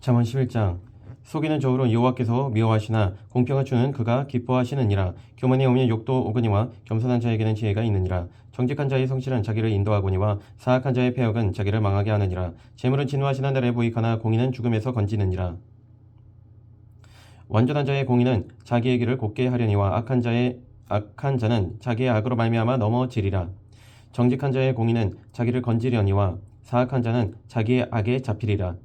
잠언 11장. 속이는 저울은 여호와께서 미워하시나 공평한 주는 그가 기뻐하시느니라. 교만이 오면 욕도 오거니와 겸손한 자에게는 지혜가 있느니라. 정직한 자의 성실은 자기를 인도하거니와 사악한 자의 패역은 자기를 망하게 하느니라. 재물은 진노하시는 날에 보이거나 공의는 죽음에서 건지느니라. 완전한 자의 공의는 자기의 길을 곱게 하려니와 악한 자는 자기의 악으로 말미암아 넘어지리라. 정직한 자의 공의는 자기를 건지려니와 사악한 자는 자기의 악에 잡히리라.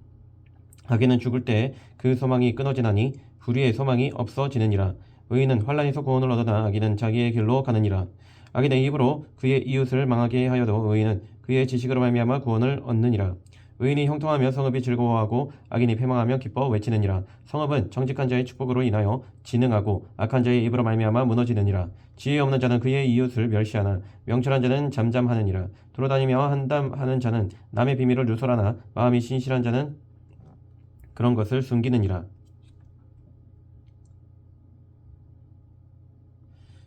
악인은 죽을 때에 그 소망이 끊어지나니 불의의 소망이 없어지느니라. 의인은 환난에서 구원을 얻으나 악인은 자기의 길로 가느니라. 악인의 입으로 그의 이웃을 망하게 하여도 의인은 그의 지식으로 말미암아 구원을 얻느니라. 의인이 형통하며 성읍이 즐거워하고 악인이 패망하며 기뻐 외치느니라. 성읍은 정직한 자의 축복으로 인하여 진흥하고 악한 자의 입으로 말미암아 무너지느니라. 지혜 없는 자는 그의 이웃을 멸시하나 명철한 자는 잠잠하느니라. 돌아다니며 한담하는 자는 남의 비밀을 누설하나 마음이 신실한 자는 그런 것을 숨기느니라.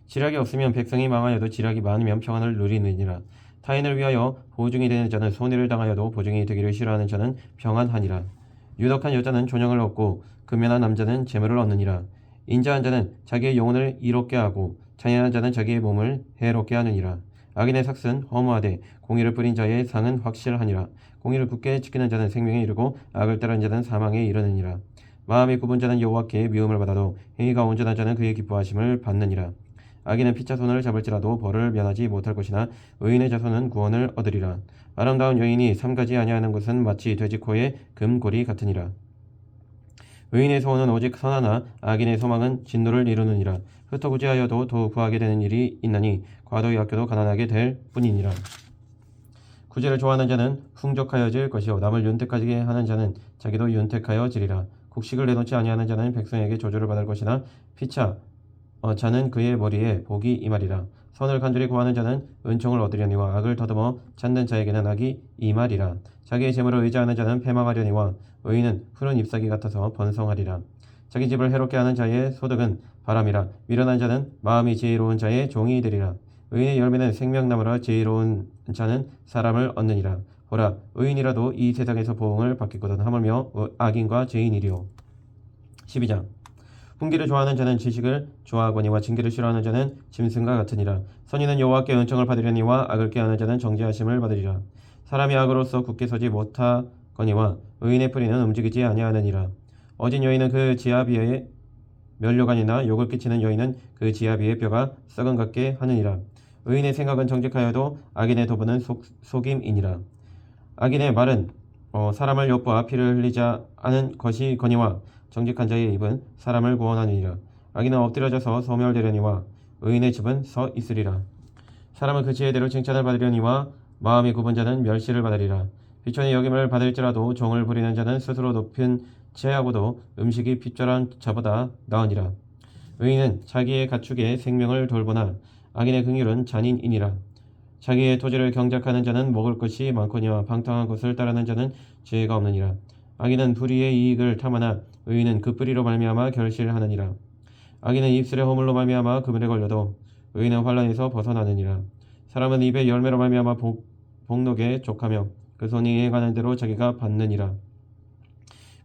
지략이 없으면 백성이 망하여도 지략이 많으면 평안을 누리느니라. 타인을 위하여 보증이 되는 자는 손해를 당하여도 보증이 되기를 싫어하는 자는 평안하니라. 유덕한 여자는 존영을 얻고 근면한 남자는 재물을 얻느니라. 인자한 자는 자기의 영혼을 이롭게 하고 잔인한 자는 자기의 몸을 해롭게 하느니라. 악인의 삭은 허무하되 공의를 뿌린 자의 상은 확실하니라. 공의를 굳게 지키는 자는 생명에 이르고 악을 따르는 자는 사망에 이르느니라. 마음이 굽은 자는 여호와께 미움을 받아도 행위가 온전한 자는 그의 기뻐하심을 받느니라. 악인은 피차손을 잡을지라도 벌을 면하지 못할 것이나 의인의 자손은 구원을 얻으리라. 아름다운 여인이 삼가지 아니하는 것은 마치 돼지 코의 금고리 같으니라. 의인의 소원은 오직 선하나 악인의 소망은 진노를 이루느니라. 흩어구지하여도 더욱 구하게 되는 일이 있나니 과도히 아껴도 가난하게 될 뿐이니라. 구제를 좋아하는 자는 풍족하여질 것이요 남을 윤택하게 하는 자는 자기도 윤택하여지리라. 곡식을 내놓지 아니하는 자는 백성에게 저주를 받을 것이나 피차 자는 그의 머리에 복이 임하리라. 선을 간절히 구하는 자는 은총을 얻으려니와 악을 더듬어 찾는 자에게는 악이 임하리라. 자기의 재물을 의지하는 자는 패망하려니와 의인은 푸른 잎사귀 같아서 번성하리라. 자기 집을 해롭게 하는 자의 소득은 바람이라. 미련한 자는 마음이 지혜로운 자의 종이 되리라. 의인의 열매는 생명나무라. 지혜로운 자는 사람을 얻느니라. 보라, 의인이라도 이 세상에서 보응을 받겠거든 하물며 악인과 죄인이리요. 12장. 훈계를 좋아하는 자는 지식을 좋아하거니와 징계를 싫어하는 자는 짐승과 같으니라. 선인은 여호와께 은총을 받으려니와 악을 꾀하는 자는 정죄하심을 받으리라. 사람이 악으로서 굳게 서지 못하거니와 의인의 뿌리는 움직이지 아니하느니라. 어진 여인은 그 지아비에 면류관이나 욕을 끼치는 여인은 그 지아비의 뼈가 썩은 같게 하느니라. 의인의 생각은 정직하여도 악인의 도부는 속임이니라. 악인의 말은 사람을 욕보아 피를 흘리자 하는 것이거니와 정직한 자의 입은 사람을 구원하느니라. 악인은 엎드려져서 소멸되려니와 의인의 집은 서 있으리라. 사람은 그 지혜대로 칭찬을 받으려니와 마음이 굽은 자는 멸시를 받으리라. 비천의 여김을 받을지라도 종을 부리는 자는 스스로 높은 채하고도 음식이 핍절한 자보다 나으니라. 의인은 자기의 가축의 생명을 돌보나 악인의 긍휼은 잔인이니라. 자기의 토지를 경작하는 자는 먹을 것이 많거니와 방탕한 것을 따르는 자는 죄가 없느니라. 악인은 불의의 이익을 탐하나 의인은 그 뿌리로 말미암아 결실하느니라. 악인은 입술의 허물로 말미암아 그물에 걸려도 의인은 환난에서 벗어나느니라. 사람은 입의 열매로 말미암아 복록에 족하며 그 손이 행하는 대로 자기가 받느니라.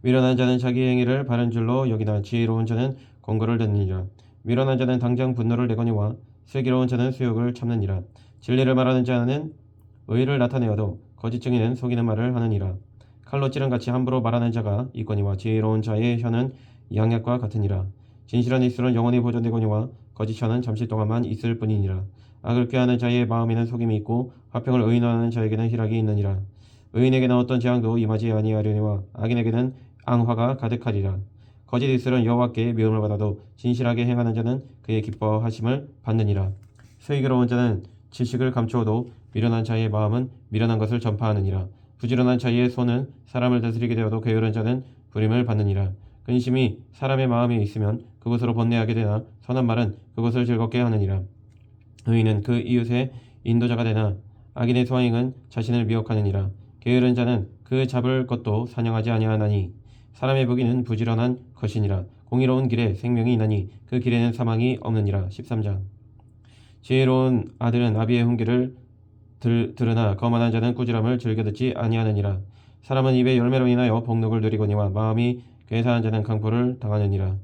미련한 자는 자기 행위를 바른 줄로 여기나 지혜로운 자는 권고를 듣느니라. 미련한 자는 당장 분노를 내거니와 슬기로운 자는 수욕을 참느니라. 진리를 말하는 자는 의를 나타내어도 거짓 증인은 속이는 말을 하느니라. 칼로 찌른 같이 함부로 말하는 자가 있거니와 지혜로운 자의 혀는 양약과 같으니라. 진실한 입술은 영원히 보존되거니와 거짓 혀는 잠시 동안만 있을 뿐이니라. 악을 꾀하는 자의 마음에는 속임이 있고 화평을 의인하는 자에게는 희락이 있느니라. 의인에게는 어떤 재앙도 임하지 아니하려니와 악인에게는 앙화가 가득하리라. 거짓 입술은 여호와께 미움을 받아도 진실하게 행하는 자는 그의 기뻐하심을 받느니라. 슬기로운 자는 지식을 감추어도 미련한 자의 마음은 미련한 것을 전파하느니라. 부지런한 자의 손은 사람을 다스리게 되어도 게으른 자는 부림을 받느니라. 근심이 사람의 마음에 있으면 그것으로 번뇌하게 되나 선한 말은 그것을 즐겁게 하느니라. 의인은 그 이웃의 인도자가 되나 악인의 소행은 자신을 미혹하느니라. 게으른 자는 그 잡을 것도 사냥하지 아니하나니 사람의 부귀는 부지런한 것이니라. 공의로운 길에 생명이 있나니 그 길에는 사망이 없느니라. 13장. 지혜로운 아들은 아비의 훈계를 들으나 거만한 자는 꾸지람을 즐겨 듣지 아니하느니라. 사람은 입의 열매로 인하여 복록을 누리거니와 마음이 괴사한 자는 강포를 당하느니라.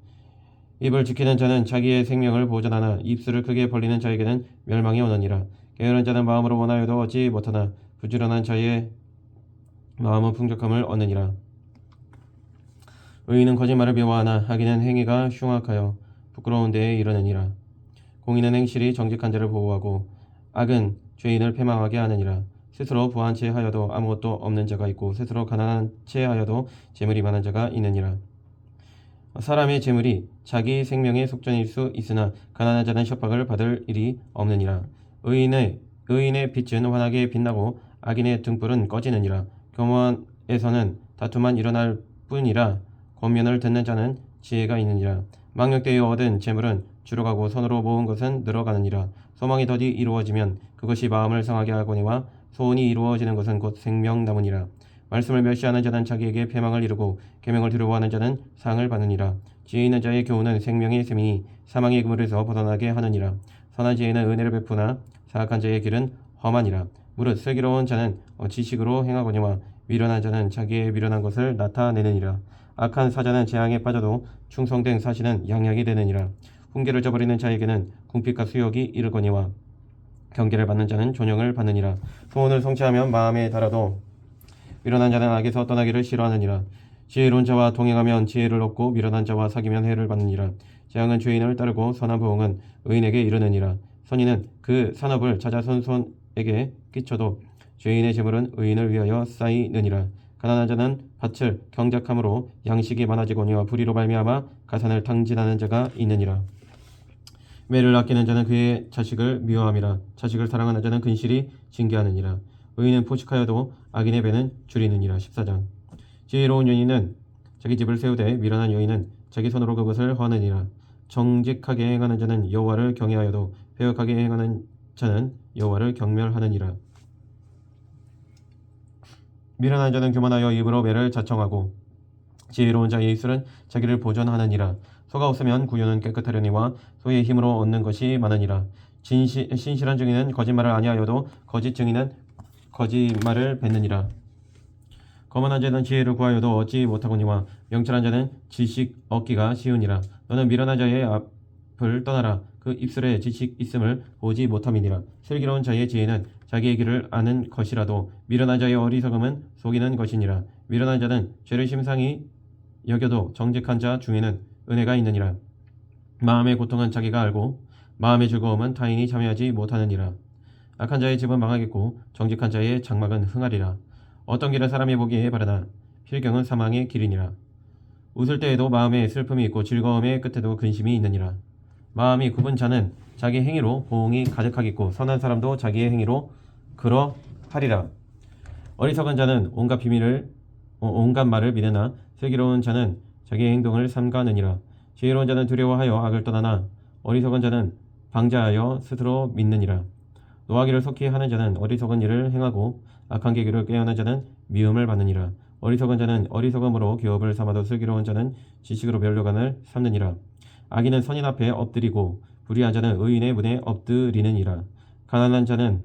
입을 지키는 자는 자기의 생명을 보존하나 입술을 크게 벌리는 자에게는 멸망이 오느니라. 게으른 자는 마음으로 원하여도 얻지 못하나 부지런한 자의 마음은 풍족함을 얻느니라. 의인은 거짓말을 미워하나 악인은 행위가 흉악하여 부끄러운 데에 이르느니라. 공의는 행실이 정직한 자를 보호하고 악은 죄인을 패망하게 하느니라. 스스로 부한 채 하여도 아무것도 없는 자가 있고 스스로 가난한 채 하여도 재물이 많은 자가 있느니라. 사람의 재물이 자기 생명의 속전일 수 있으나 가난한 자는 협박을 받을 일이 없느니라. 의인의 빛은 환하게 빛나고 악인의 등불은 꺼지느니라. 교만에서는 다툼만 일어날 뿐이라 권면을 듣는 자는 지혜가 있느니라. 망령되어 얻은 재물은 줄어가고 손으로 모은 것은 늘어가느니라. 소망이 더디 이루어지면 그것이 마음을 상하게 하거니와 소원이 이루어지는 것은 곧 생명나무니라. 말씀을 멸시하는 자는 자기에게 패망을 이루고 계명을 두려워하는 자는 상을 받느니라. 지혜 있는 자의 교훈은 생명의 셈이니 사망의 그물에서 벗어나게 하느니라. 선한 지혜는 은혜를 베푸나 사악한 자의 길은 험하니라. 무릇 슬기로운 자는 지식으로 행하거니와 미련한 자는 자기의 미련한 것을 나타내느니라. 악한 사자는 재앙에 빠져도 충성된 사신은 양약이 되느니라. 훈계를 저버리는 자에게는 궁핍과 수욕이 이르거니와 경계를 받는 자는 존영을 받느니라. 소원을 성취하면 마음에 달아도 미련한 자는 악에서 떠나기를 싫어하느니라. 지혜로운 자와 동행하면 지혜를 얻고 미련한 자와 사귀면 해를 받느니라. 재앙은 죄인을 따르고 선한 보응은 의인에게 이르느니라. 선인은 그 산업을 찾아 손에게 끼쳐도 죄인의 재물은 의인을 위하여 쌓이느니라. 가난한 자는 밭을 경작함으로 양식이 많아지거니와 불의로 말미암아 가산을 탕진하는 자가 있느니라. 매를 아끼는 자는 그의 자식을 미워함이라. 자식을 사랑하는 자는 근실이 징계하느니라. 의인은 포식하여도 악인의 배는 줄이느니라. 14장. 지혜로운 여인은 자기 집을 세우되 미련한 여인은 자기 손으로 그것을 허느니라. 정직하게 행하는 자는 여호와를 경외하여도 배역하게 행하는 자는 여호와를 경멸하느니라. 미련한 자는 교만하여 입으로 매를 자청하고 지혜로운 자의 입술은 자기를 보존하느니라. 소가 없으면 구유는 깨끗하려니와 소의 힘으로 얻는 것이 많으니라. 신실한 증인은 거짓말을 아니하여도 거짓 증인은 거짓말을 뱉느니라. 거만한 자는 지혜를 구하여도 얻지 못하거니와 명철한 자는 지식 얻기가 쉬우니라. 너는 미련한 자의 앞을 떠나라. 그 입술에 지식 있음을 보지 못함이니라. 슬기로운 자의 지혜는 자기의 길을 아는 것이라도 미련한 자의 어리석음은 속이는 것이니라. 미련한 자는 죄를 심상히 여겨도 정직한 자 중에는 은혜가 있느니라. 마음의 고통은 자기가 알고 마음의 즐거움은 타인이 참여하지 못하느니라. 악한 자의 집은 망하겠고 정직한 자의 장막은 흥하리라. 어떤 길은 사람이 보기에 바르나 필경은 사망의 길이니라. 웃을 때에도 마음에 슬픔이 있고 즐거움의 끝에도 근심이 있느니라. 마음이 굽은 자는 자기 행위로 보응이 가득하겠고 선한 사람도 자기의 행위로 그러하리라. 어리석은 자는 온갖 말을 믿으나 슬기로운 자는 자기의 행동을 삼가느니라. 지혜로운 자는 두려워하여 악을 떠나나 어리석은 자는 방자하여 스스로 믿느니라. 노하기를 속히 하는 자는 어리석은 일을 행하고 악한 계기를 꾀하는 자는 미움을 받느니라. 어리석은 자는 어리석음으로 기업을 삼아도 슬기로운 자는 지식으로 면류관을 삼느니라. 악인은 선인 앞에 엎드리고 불의한 자는 의인의 문에 엎드리느니라. 가난한 자는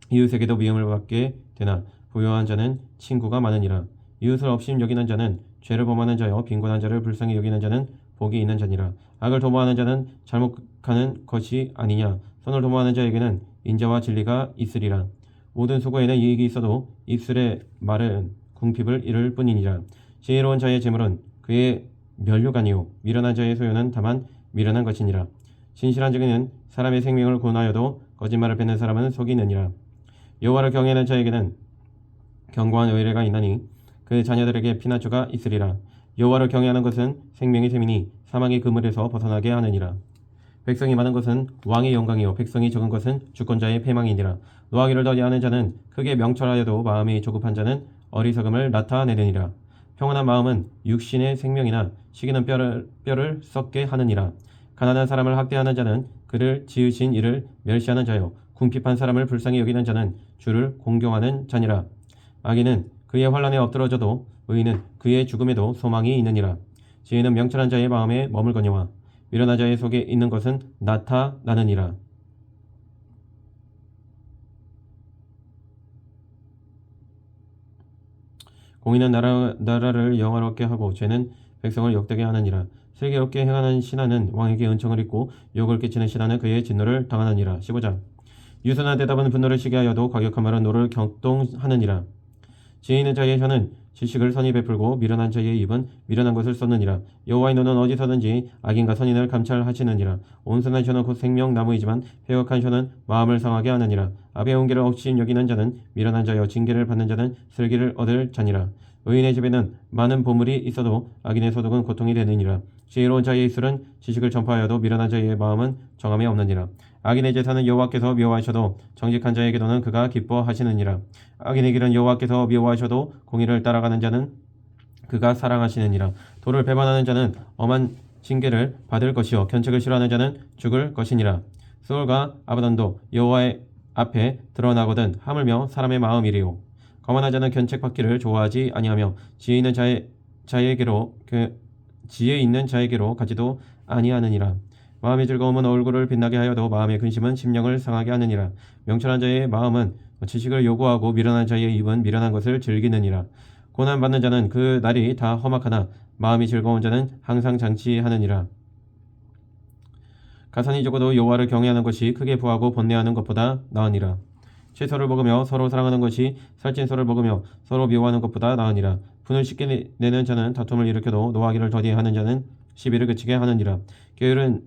이웃에게도 미움을 받게 되나 부유한 자는 친구가 많으니라. 이웃을 업심 여기는 자는 죄를 범하는 자여 빈곤한 자를 불쌍히 여기는 자는 복이 있는 자니라. 악을 도모하는 자는 잘못하는 것이 아니냐. 선을 도모하는 자에게는 인자와 진리가 있으리라. 모든 수고에는 이익이 있어도 입술의 말은 궁핍을 이룰 뿐이니라. 지혜로운 자의 재물은 그의 면류관이요 미련한 자의 소유는 다만 미련한 것이니라. 진실한 증인은 사람의 생명을 구원하여도 거짓말을 뱉는 사람은 속이느니라. 여호와를 경외하는 자에게는 견고한 의뢰가 있나니 그 자녀들에게 피난처가 있으리라. 여호와를 경외하는 것은 생명의 셈이니 사망의 그물에서 벗어나게 하느니라. 백성이 많은 것은 왕의 영광이요 백성이 적은 것은 주권자의 패망이니라. 노하기를 더디하는 자는 크게 명철하여도 마음이 조급한 자는 어리석음을 나타내느니라. 평안한 마음은 육신의 생명이나 시기는 뼈를 썩게 하느니라. 가난한 사람을 학대하는 자는 그를 지으신 이를 멸시하는 자요 궁핍한 사람을 불쌍히 여기는 자는 주를 공경하는 자니라. 악인은 그의 환난에 엎드러져도 의인은 그의 죽음에도 소망이 있느니라. 지혜는 명철한 자의 마음에 머물거니와 미련한 자의 속에 있는 것은 나타나느니라. 공의는 나라를 영화롭게 하고 죄는 백성을 욕되게 하느니라. 슬기롭게 행하는 신하는 왕에게 은총을 입고 욕을 끼치는 신하는 그의 진노를 당하느니라. 15장. 유순한 대답은 분노를 시게 하여도 과격한 말은 노를 격동하느니라. 지혜 있는 자의 혀는 지식을 선히 베풀고 미련한 자의 입은 미련한 것을 쏟느니라. 여호와의 눈은 어디서든지 악인과 선인을 감찰하시느니라. 온순한 혀는 곧 생명나무이지만 회역한 혀는 마음을 상하게 하느니라. 아베의 온기를 억심 여기는 자는 미련한 자여 징계를 받는 자는 슬기를 얻을 자니라. 의인의 집에는 많은 보물이 있어도 악인의 소득은 고통이 되느니라. 지혜로운 자의 입술은 지식을 전파하여도 미련한 자의 마음은 정함이 없느니라. 악인의 제사는 여호와께서 미워하셔도 정직한 자의 기도는 그가 기뻐하시느니라. 악인의 길은 여호와께서 미워하셔도 공의를 따라가는 자는 그가 사랑하시느니라. 도를 배반하는 자는 엄한 징계를 받을 것이요 견책을 싫어하는 자는 죽을 것이니라. 스올과 아바돈도 여호와의 앞에 드러나거든 하물며 사람의 마음이리요. 거만한 자는 견책받기를 좋아하지 아니하며 지혜 있는 자에게로 가지도 아니하느니라. 마음의 즐거움은 얼굴을 빛나게 하여도 마음의 근심은 심령을 상하게 하느니라. 명철한 자의 마음은 지식을 요구하고 미련한 자의 입은 미련한 것을 즐기느니라. 고난받는 자는 그 날이 다 험악하나 마음이 즐거운 자는 항상 장치하느니라. 가산이 적어도 여호와를 경외하는 것이 크게 부하고 번뇌하는 것보다 나으니라. 채소를 먹으며 서로 사랑하는 것이 살찐소를 먹으며 서로 미워하는 것보다 나으니라. 분을 쉽게 내는 자는 다툼을 일으켜도 노하기를 더디하는 자는 시비를 그치게 하느니라. 게으른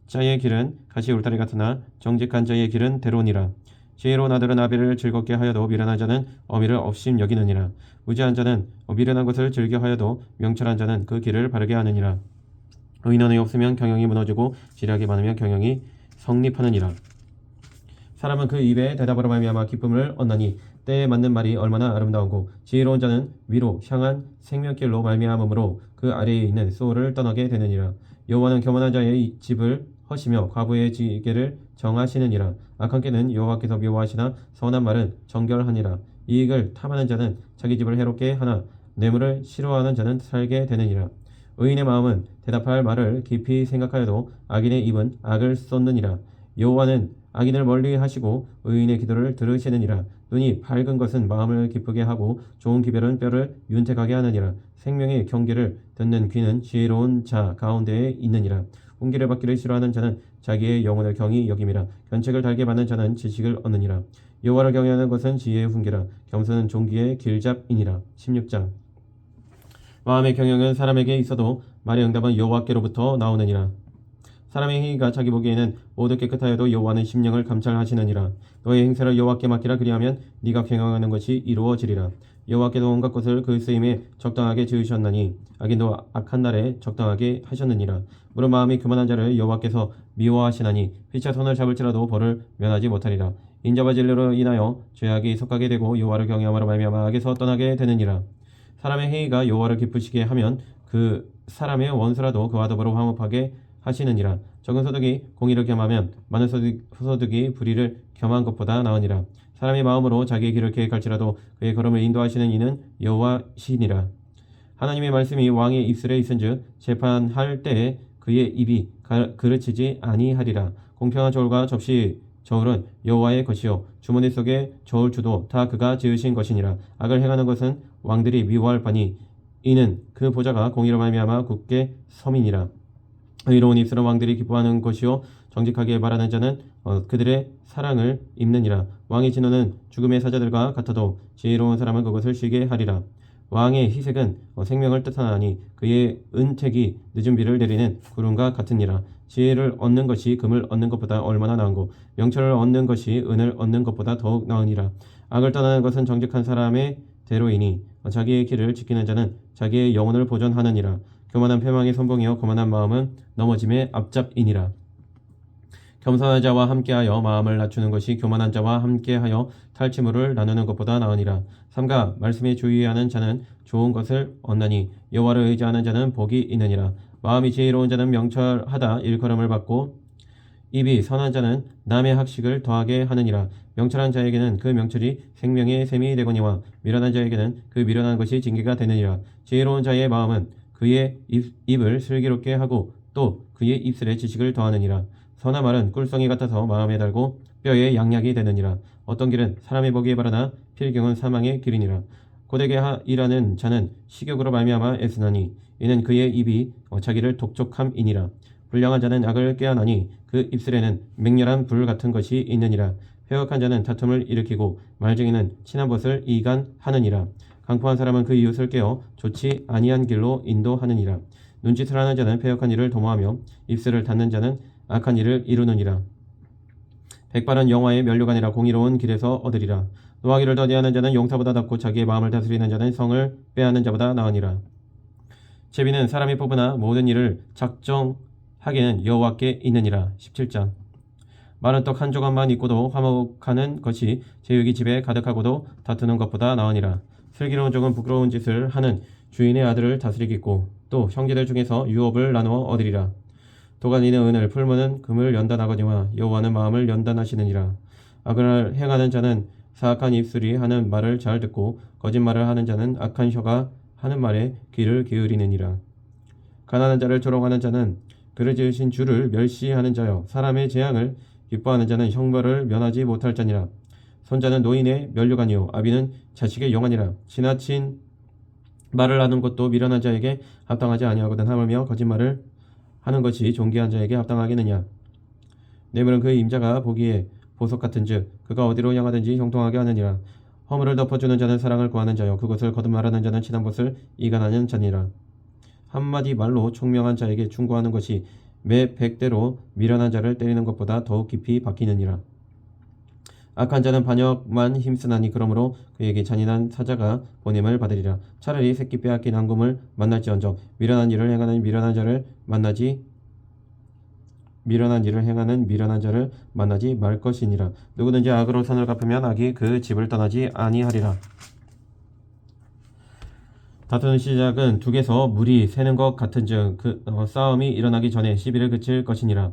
자의 길은 가시 울타리 같으나 정직한 자의 길은 대로니라. 지혜로운 아들은 아비를 즐겁게 하여도 미련한 자는 어미를 업심 여기느니라. 무지한 자는 미련한 것을 즐겨 하여도 명철한 자는 그 길을 바르게 하느니라. 의인이 없으면 경영이 무너지고 지략이 많으면 경영이 성립하느니라. 사람은 그 입에 대답으로 말미암아 기쁨을 얻나니 때에 맞는 말이 얼마나 아름다우고 지혜로운 자는 위로 향한 생명길로 말미암음으로 그 아래에 있는 소울을 떠나게 되느니라. 여호와는 교만한 자의 집을 허시며 과부의 지게를 정하시느니라. 악한 깨는 여호와께서 미워하시나 선한 말은 정결하니라. 이익을 탐하는 자는 자기 집을 해롭게 하나 뇌물을 싫어하는 자는 살게 되느니라. 의인의 마음은 대답할 말을 깊이 생각하여도 악인의 입은 악을 쏟느니라. 여호와는 악인을 멀리 하시고 의인의 기도를 들으시느니라. 눈이 밝은 것은 마음을 기쁘게 하고 좋은 기별은 뼈를 윤택하게 하느니라. 생명의 경계를 듣는 귀는 지혜로운 자 가운데에 있느니라. 훈계를 받기를 싫어하는 자는 자기의 영혼을 경히 여김이라. 견책을 달게 받는 자는 지식을 얻느니라. 여호와를 경외하는 것은 지혜의 훈계라. 겸손은 존귀의 길잡이니라. 16장. 마음의 경영은 사람에게 있어도 말의 응답은 여호와께로부터 나오느니라. 사람의 행위가 자기 보기에는 모두 깨끗하여도 여호와는 심령을 감찰하시느니라. 너의 행세를 여호와께 맡기라. 그리하면 네가 경영하는 것이 이루어지리라. 여호와께도 온갖 것을 그 쓰임에 적당하게 지으셨나니 악인도 악한 날에 적당하게 하셨느니라. 무릇 마음이 교만한 자를 여호와께서 미워하시나니 피차 손을 잡을지라도 벌을 면하지 못하리라. 인자와 진리로 인하여 죄악이 섞하게 되고 여호와를 경외함으로 말미암아 악에서 떠나게 되느니라. 사람의 행위가 여호와를 기쁘시게 하면 그 사람의 원수라도 그와 더불어 화목하게 하시느니라. 적은 소득이 공의를 겸하면 많은 소득이 불의를 겸한 것보다 나으니라. 사람의 마음으로 자기의 길을 계획할지라도 그의 걸음을 인도하시는 이는 여호와시니라. 하나님의 말씀이 왕의 입술에 있은즉 재판할 때에 그의 입이 그르치지 아니하리라. 공평한 저울과 접시 저울은 여호와의 것이요 주머니 속의 저울추도 다 그가 지으신 것이니라. 악을 행하는 것은 왕들이 미워할 바니 이는 그 보좌가 공의로 말미암아 굳게 섬이니라. 의로운 입술은 왕들이 기뻐하는 것이요 정직하게 말하는 자는 그들의 사랑을 입느니라. 왕의 진노는 죽음의 사자들과 같아도 지혜로운 사람은 그것을 쉬게 하리라. 왕의 희색은 생명을 뜻하나니 그의 은택이 늦은 비를 내리는 구름과 같으니라. 지혜를 얻는 것이 금을 얻는 것보다 얼마나 나은고 명철을 얻는 것이 은을 얻는 것보다 더욱 나으니라. 악을 떠나는 것은 정직한 사람의 대로이니 자기의 길을 지키는 자는 자기의 영혼을 보존하느니라. 교만한 패망의 선봉이요 거만한 마음은 넘어짐의 앞잡이니라. 겸손한 자와 함께하여 마음을 낮추는 것이 교만한 자와 함께하여 탈취물을 나누는 것보다 나으니라. 삼가 말씀에 주의하는 자는 좋은 것을 얻나니 여호와를 의지하는 자는 복이 있느니라. 마음이 지혜로운 자는 명철하다 일컬음을 받고 입이 선한 자는 남의 학식을 더하게 하느니라. 명철한 자에게는 그 명철이 생명의 샘이 되거니와 미련한 자에게는 그 미련한 것이 징계가 되느니라. 지혜로운 자의 마음은 그의 입을 슬기롭게 하고 또 그의 입술에 지식을 더하느니라. 선한 말은 꿀성이 같아서 마음에 달고 뼈에 양약이 되느니라. 어떤 길은 사람의 보기에 바르나 필경은 사망의 길이니라. 고되게 일하는 자는 식욕으로 말미암아 애쓰나니 이는 그의 입이 자기를 독촉함이니라. 불량한 자는 악을 꾀하나니 그 입술에는 맹렬한 불 같은 것이 있느니라. 회역한 자는 다툼을 일으키고 말쟁이는 친한 벗을 이간하느니라. 강포한 사람은 그 이웃을 깨어 좋지 아니한 길로 인도하느니라. 눈짓을 하는 자는 패역한 일을 도모하며 입술을 닫는 자는 악한 일을 이루느니라. 백발은 영화의 면류관이라 공의로운 길에서 얻으리라. 노하기를 더디하는 자는 용사보다 낫고 자기의 마음을 다스리는 자는 성을 빼앗는 자보다 나으니라. 제비는 사람이 뽑으나 모든 일을 작정하기는 여호와께 있느니라. 17장. 마른 떡 한 조각만 있고도 화목하는 것이 제육이 집에 가득하고도 다투는 것보다 나으니라. 슬기로운 종은 부끄러운 짓을 하는 주인의 아들을 다스리겠고 또 형제들 중에서 유업을 나누어 얻으리라. 도가니는 은을 풀무는 금을 연단하거니와 여호와는 마음을 연단하시느니라. 악을 행하는 자는 사악한 입술이 하는 말을 잘 듣고 거짓말을 하는 자는 악한 혀가 하는 말에 귀를 기울이느니라. 가난한 자를 조롱하는 자는 그를 지으신 주를 멸시하는 자여 사람의 재앙을 기뻐하는 자는 형벌을 면하지 못할 자니라. 손자는 노인의 면류관이요 아비는 자식의 영안이라. 지나친 말을 하는 것도 미련한 자에게 합당하지 아니하거든 하물며 거짓말을 하는 것이 존귀한 자에게 합당하겠느냐. 뇌물은 그의 임자가 보기에 보석 같은즉 그가 어디로 향하든지 형통하게 하느니라. 허물을 덮어주는 자는 사랑을 구하는 자요 그것을 거듭말하는 자는 친한 것을 이간하는 자니라. 한마디 말로 총명한 자에게 충고하는 것이 매 100대로 미련한 자를 때리는 것보다 더욱 깊이 박히느니라. 악한 자는 반역만 힘쓰나니 그러므로 그에게 잔인한 사자가 보냄을 받으리라. 차라리 새끼 빼앗긴 앙금을 만날지언정 미련한 일을 행하는 미련한 자를 만나지 말 것이니라. 누구든지 악으로 선을 갚으면 악이 그 집을 떠나지 아니하리라. 다투는 시작은 둑에서 물이 새는 것 같은즉 싸움이 일어나기 전에 시비를 그칠 것이니라.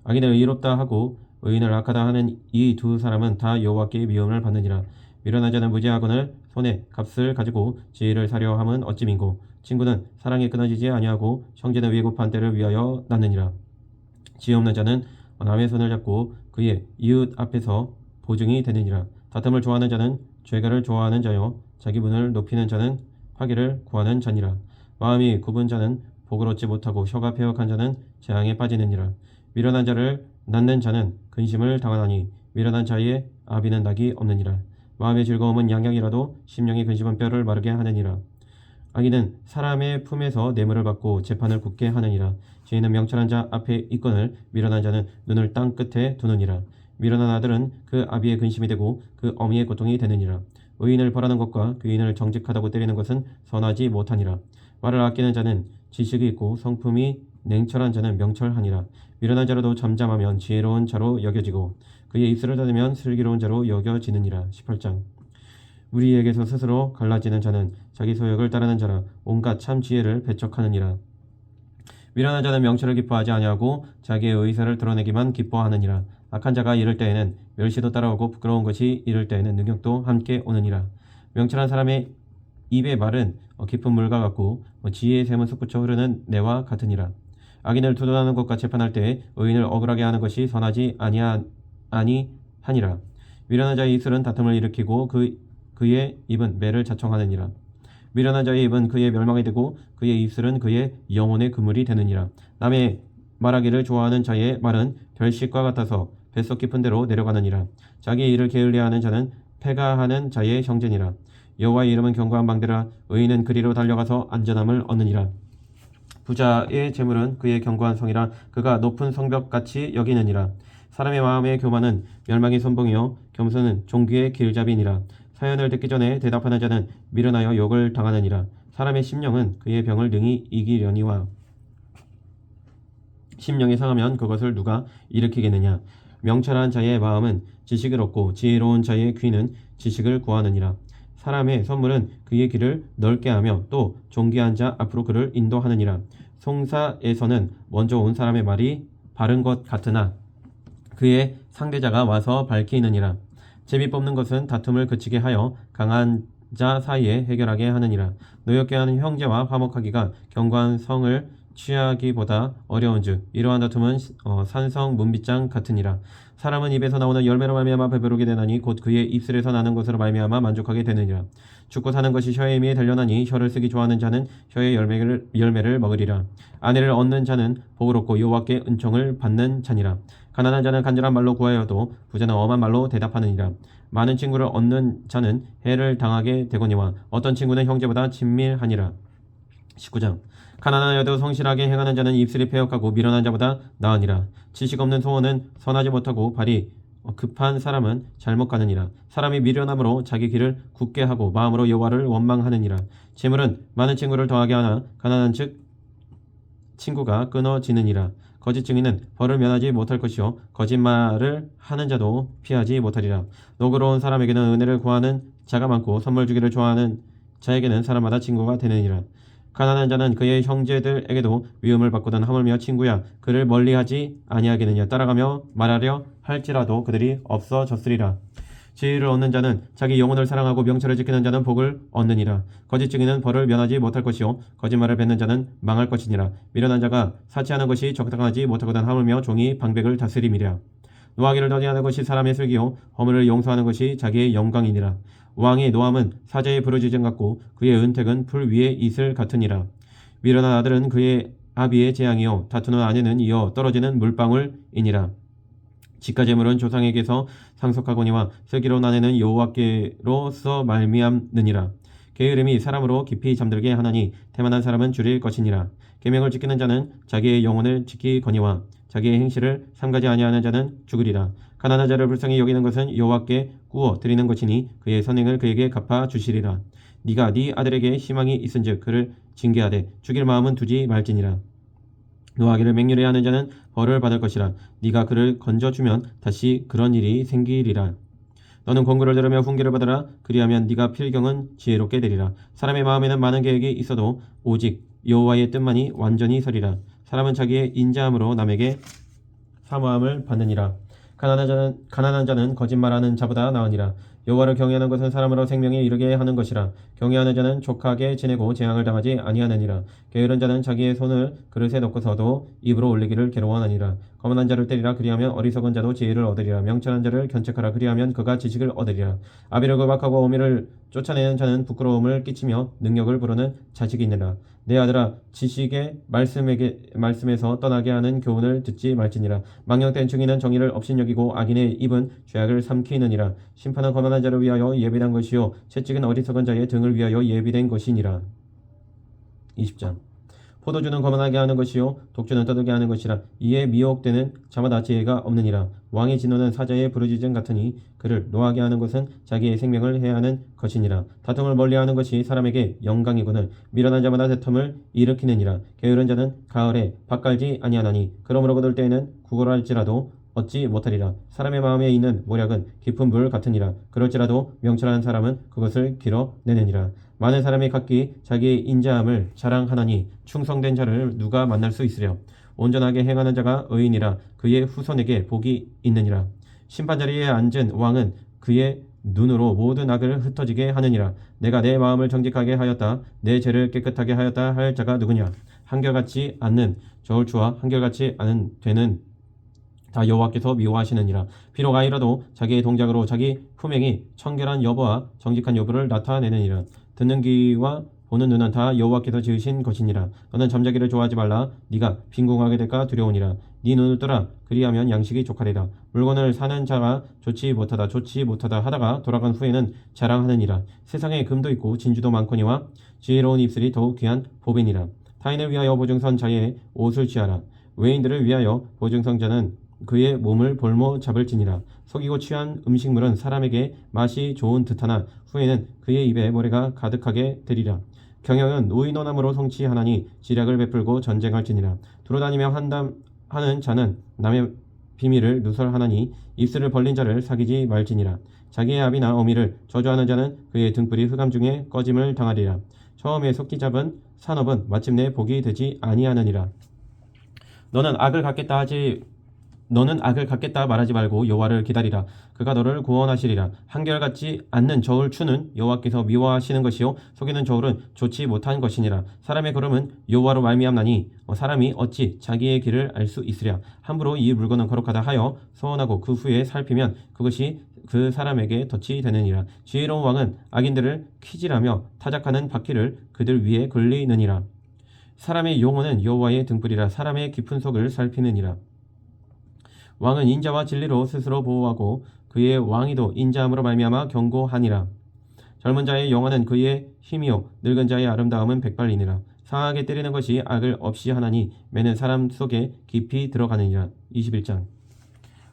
악인을 의롭다 하고 의인을 악하다 하는 이 두 사람은 다 여호와께 미움을 받느니라. 미련한 자는 무지하거늘 손에 값을 가지고 지혜를 사려 함은 어찌민고. 친구는 사랑에 끊어지지 아니하고 형제는 위급한 때를 위하여 낳느니라. 지혜 없는 자는 남의 손을 잡고 그의 이웃 앞에서 보증이 되느니라. 다툼을 좋아하는 자는 죄가를 좋아하는 자요 자기 분을 높이는 자는 파괴를 구하는 자니라. 마음이 굽은 자는 복을 얻지 못하고 혀가 패역한 자는 재앙에 빠지느니라. 미련한 자를 낳는 자는 근심을 당하나니 미련한 자의 아비는 낙이 없느니라. 마음의 즐거움은 양양이라도 심령의 근심은 뼈를 마르게 하느니라. 악인은 사람의 품에서 뇌물을 받고 재판을 굳게 하느니라. 죄인은 명철한 자 앞에 있거늘 미련한 자는 눈을 땅 끝에 두느니라. 미련한 아들은 그 아비의 근심이 되고 그 어미의 고통이 되느니라. 의인을 벌하는 것과 귀인을 정직하다고 때리는 것은 선하지 못하니라. 말을 아끼는 자는 지식이 있고 성품이 냉철한 자는 명철하니라. 미련한 자로도 잠잠하면 지혜로운 자로 여겨지고 그의 입술을 닫으면 슬기로운 자로 여겨지느니라. 18장. 우리에게서 스스로 갈라지는 자는 자기 소욕을 따르는 자라. 온갖 참 지혜를 배척하느니라. 미련한 자는 명철을 기뻐하지 아니하고 자기의 의사를 드러내기만 기뻐하느니라. 악한 자가 이를 때에는 멸시도 따라오고 부끄러운 것이 이를 때에는 능욕도 함께 오느니라. 명철한 사람의 입의 말은 깊은 물과 같고 지혜의 샘은 솟구쳐 흐르는 내와 같으니라. 악인을 두둔하는 것과 재판할 때에 의인을 억울하게 하는 것이 선하지 아니하니라. 미련한 자의 입술은 다툼을 일으키고 그의 입은 매를 자청하느니라. 미련한 자의 입은 그의 멸망이 되고 그의 입술은 그의 영혼의 그물이 되느니라. 남의 말하기를 좋아하는 자의 말은 별식과 같아서 뱃속 깊은 데로 내려가느니라. 자기의 일을 게을리하는 자는 패가하는 자의 형제니라. 여호와의 이름은 견고한 방대라. 의인은 그리로 달려가서 안전함을 얻느니라. 부자의 재물은 그의 견고한 성이라. 그가 높은 성벽같이 여기느니라. 사람의 마음의 교만은 멸망의 선봉이요 겸손은 종귀의 길잡이니라. 사연을 듣기 전에 대답하는 자는 미련하여 욕을 당하느니라. 사람의 심령은 그의 병을 능히 이기려니와 심령이 상하면 그것을 누가 일으키겠느냐. 명철한 자의 마음은 지식을 얻고 지혜로운 자의 귀는 지식을 구하느니라. 사람의 선물은 그의 길을 넓게 하며 또 존귀한 자 앞으로 그를 인도하느니라. 송사에서는 먼저 온 사람의 말이 바른 것 같으나 그의 상대자가 와서 밝히느니라. 제비 뽑는 것은 다툼을 그치게 하여 강한 자 사이에 해결하게 하느니라. 노엽게 하는 형제와 화목하기가 견고한 성을 취하기보다 어려운즉 이러한 다툼은 산성 문빗장 같으니라. 사람은 입에서 나오는 열매로 말미암아 배부르게 되나니 곧 그의 입술에서 나는 것으로 말미암아 만족하게 되느니라. 죽고 사는 것이 혀의 힘에 달려나니 혀를 쓰기 좋아하는 자는 혀의 열매를 먹으리라. 아내를 얻는 자는 복을 얻고 여호와께 은총을 받는 자니라. 가난한 자는 간절한 말로 구하여도 부자는 엄한 말로 대답하느니라. 많은 친구를 얻는 자는 해를 당하게 되거니와 어떤 친구는 형제보다 친밀하니라. 19장. 가난하여도 성실하게 행하는 자는 입술이 패역하고 미련한 자보다 나으니라. 지식 없는 소원은 선하지 못하고 발이 급한 사람은 잘못 가느니라. 사람이 미련함으로 자기 길을 굳게 하고 마음으로 여호와를 원망하느니라. 재물은 많은 친구를 더하게 하나 가난한 즉 친구가 끊어지느니라. 거짓 증인은 벌을 면하지 못할 것이요 거짓말을 하는 자도 피하지 못하리라. 노그러운 사람에게는 은혜를 구하는 자가 많고 선물 주기를 좋아하는 자에게는 사람마다 친구가 되느니라. 가난한 자는 그의 형제들에게도 위험을 받거든 하물며 친구야 그를 멀리하지 아니하겠느냐. 따라가며 말하려 할지라도 그들이 없어졌으리라. 지혜를 얻는 자는 자기 영혼을 사랑하고 명철을 지키는 자는 복을 얻느니라. 거짓 증인은 벌을 면하지 못할 것이요 거짓말을 뱉는 자는 망할 것이니라. 미련한 자가 사치하는 것이 적당하지 못하거든 하물며 종이 방백을 다스림이라. 노하기를 더디하는 것이 사람의 슬기요 허물을 용서하는 것이 자기의 영광이니라. 왕의 노함은 사자의 부르짖음 같고 그의 은택은 풀 위의 이슬 같으니라. 미련한 아들은 그의 아비의 재앙이요 다투는 아내는 이어 떨어지는 물방울이니라. 직가제물은 조상에게서 상속하거니와 슬기로운 아내는 여호와께로서 말미암느니라. 게으름이 사람으로 깊이 잠들게 하나니 태만한 사람은 줄일 것이니라. 계명을 지키는 자는 자기의 영혼을 지키거니와 자기의 행실을 삼가지 아니하는 자는 죽으리라. 가난한 자를 불쌍히 여기는 것은 여호와께 구워 드리는 것이니 그의 선행을 그에게 갚아 주시리라. 네가 네 아들에게 희망이 있은즉 그를 징계하되 죽일 마음은 두지 말지니라. 노하기를 맹렬히 하는 자는 벌을 받을 것이라. 네가 그를 건져주면 다시 그런 일이 생기리라. 너는 권고를 들으며 훈계를 받으라. 그리하면 네가 필경은 지혜롭게 되리라. 사람의 마음에는 많은 계획이 있어도 오직 여호와의 뜻만이 완전히 서리라. 사람은 자기의 인자함으로 남에게 사모함을 받느니라. 가난한 자는 거짓말하는 자보다 나으니라. 여호와를 경외하는 것은 사람으로 생명에 이르게 하는 것이라. 경외하는 자는 족하게 지내고 재앙을 당하지 아니하느니라. 게으른 자는 자기의 손을 그릇에 넣고서도 입으로 올리기를 괴로워하느니라. 거만한 자를 때리라. 그리하면 어리석은 자도 지혜를 얻으리라. 명철한 자를 견책하라. 그리하면 그가 지식을 얻으리라. 아비를 구박하고 어미를 쫓아내는 자는 부끄러움을 끼치며 능력을 부르는 자식이 있느라. 내 아들아 지식의 말씀에서 떠나게 하는 교훈을 듣지 말지니라. 망령된 증인은 정의를 업신여기고 악인의 입은 죄악을 삼키느니라. 심판은 거만한 자를 위하여 예비된 것이요 채찍은 어리석은 자의 등을 위하여 예비된 것이니라. 20장. 포도주는 거만하게 하는 것이요 독주는 떠들게 하는 것이라. 이에 미혹되는 자마다 지혜가 없느니라. 왕의 진노는 사자의 부르짖음 같으니 그를 노하게 하는 것은 자기의 생명을 해하는 것이니라. 다툼을 멀리하는 것이 사람에게 영광이거늘 미련한 자마다 다툼을 일으키느니라. 게으른 자는 가을에 밭 갈지 아니하나니 그러므로 거둘 때에는 구걸할지라도 얻지 못하리라. 사람의 마음에 있는 모략은 깊은 물 같으니라. 그럴지라도 명철한 사람은 그것을 길어내느니라. 많은 사람이 각기 자기의 인자함을 자랑하나니 충성된 자를 누가 만날 수 있으랴. 온전하게 행하는 자가 의인이라. 그의 후손에게 복이 있느니라. 심판자리에 앉은 왕은 그의 눈으로 모든 악을 흩어지게 하느니라. 내가 내 마음을 정직하게 하였다. 내 죄를 깨끗하게 하였다 할 자가 누구냐. 한결같지 않는 저울추와 한결같이 않은 되는 다 여호와께서 미워하시느니라. 비록 아이라도 자기의 동작으로 자기 품행이 청결한 여부와 정직한 여부를 나타내느니라. 듣는 귀와 보는 눈은 다 여호와께서 지으신 것이니라. 너는 잠자기를 좋아하지 말라. 네가 빈궁하게 될까 두려우니라. 네 눈을 뜨라. 그리하면 양식이 족하리라. 물건을 사는 자가 좋지 못하다 하다가 돌아간 후에는 자랑하느니라. 세상에 금도 있고 진주도 많거니와 지혜로운 입술이 더욱 귀한 보배니라. 타인을 위하여 보증선 자의 옷을 취하라. 외인들을 위하여 보증선자는 그의 몸을 볼모 잡을지니라. 속이고 취한 음식물은 사람에게 맛이 좋은 듯하나 후에는 그의 입에 모래가 가득하게 되리라. 경영은 의논함으로 성취하나니 지략을 베풀고 전쟁할지니라. 두루다니며 한담하는 자는 남의 비밀을 누설하나니 입술을 벌린 자를 사귀지 말지니라. 자기의 아비나 어미를 저주하는 자는 그의 등불이 흑암 중에 꺼짐을 당하리라. 처음에 속기 잡은 산업은 마침내 복이 되지 아니하느니라. 너는 악을 갚겠다 하지 너는 악을 갚겠다 말하지 말고 여호와를 기다리라. 그가 너를 구원하시리라. 한결같지 않는 저울 추는 여호와께서 미워하시는 것이요 속이는 저울은 좋지 못한 것이니라. 사람의 걸음은 여호와로 말미암나니 사람이 어찌 자기의 길을 알 수 있으랴. 함부로 이 물건은 거룩하다 하여 소원하고 그 후에 살피면 그것이 그 사람에게 덫이 되느니라. 지혜로운 왕은 악인들을 키질하며 타작하는 바퀴를 그들 위에 걸리느니라. 사람의 용어는 여호와의 등불이라. 사람의 깊은 속을 살피느니라. 왕은 인자와 진리로 스스로 보호하고 그의 왕위도 인자함으로 말미암아 견고하니라. 젊은 자의 영화는 그의 힘이요 늙은 자의 아름다움은 백발이니라. 상하게 때리는 것이 악을 없이 하나니 매는 사람 속에 깊이 들어가느니라. 21장.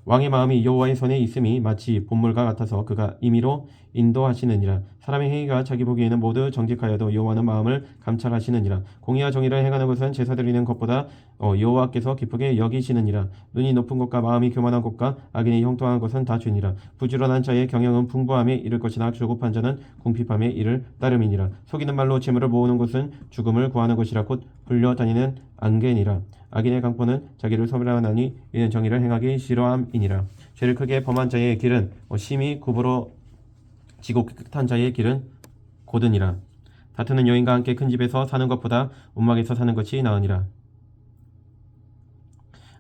왕의 마음이 여호와의 손에 있음이 마치 본물과 같아서 그가 임의로 인도하시느니라. 사람의 행위가 자기 보기에는 모두 정직하여도 여호와는 마음을 감찰하시느니라. 공의와 정의를 행하는 것은 제사 드리는 것보다 여호와께서 기쁘게 여기시느니라. 눈이 높은 것과 마음이 교만한 것과 악인이 형통한 것은 다 죄니라. 부지런한 자의 경영은 풍부함에 이를 것이나 조급한 자는 궁핍함에 이를 따름이니라. 속이는 말로 재물을 모으는 것은 죽음을 구하는 것이라. 곧 불려다니는 안개니라. 악인의 강포는 자기를 소멸하나니 이는 정의를 행하기 싫어함이니라. 죄를 크게 범한 자의 길은 심히 구부러지고 깨끗한 자의 길은 고드니라. 다투는 여인과 함께 큰 집에서 사는 것보다 움막에서 사는 것이 나으니라.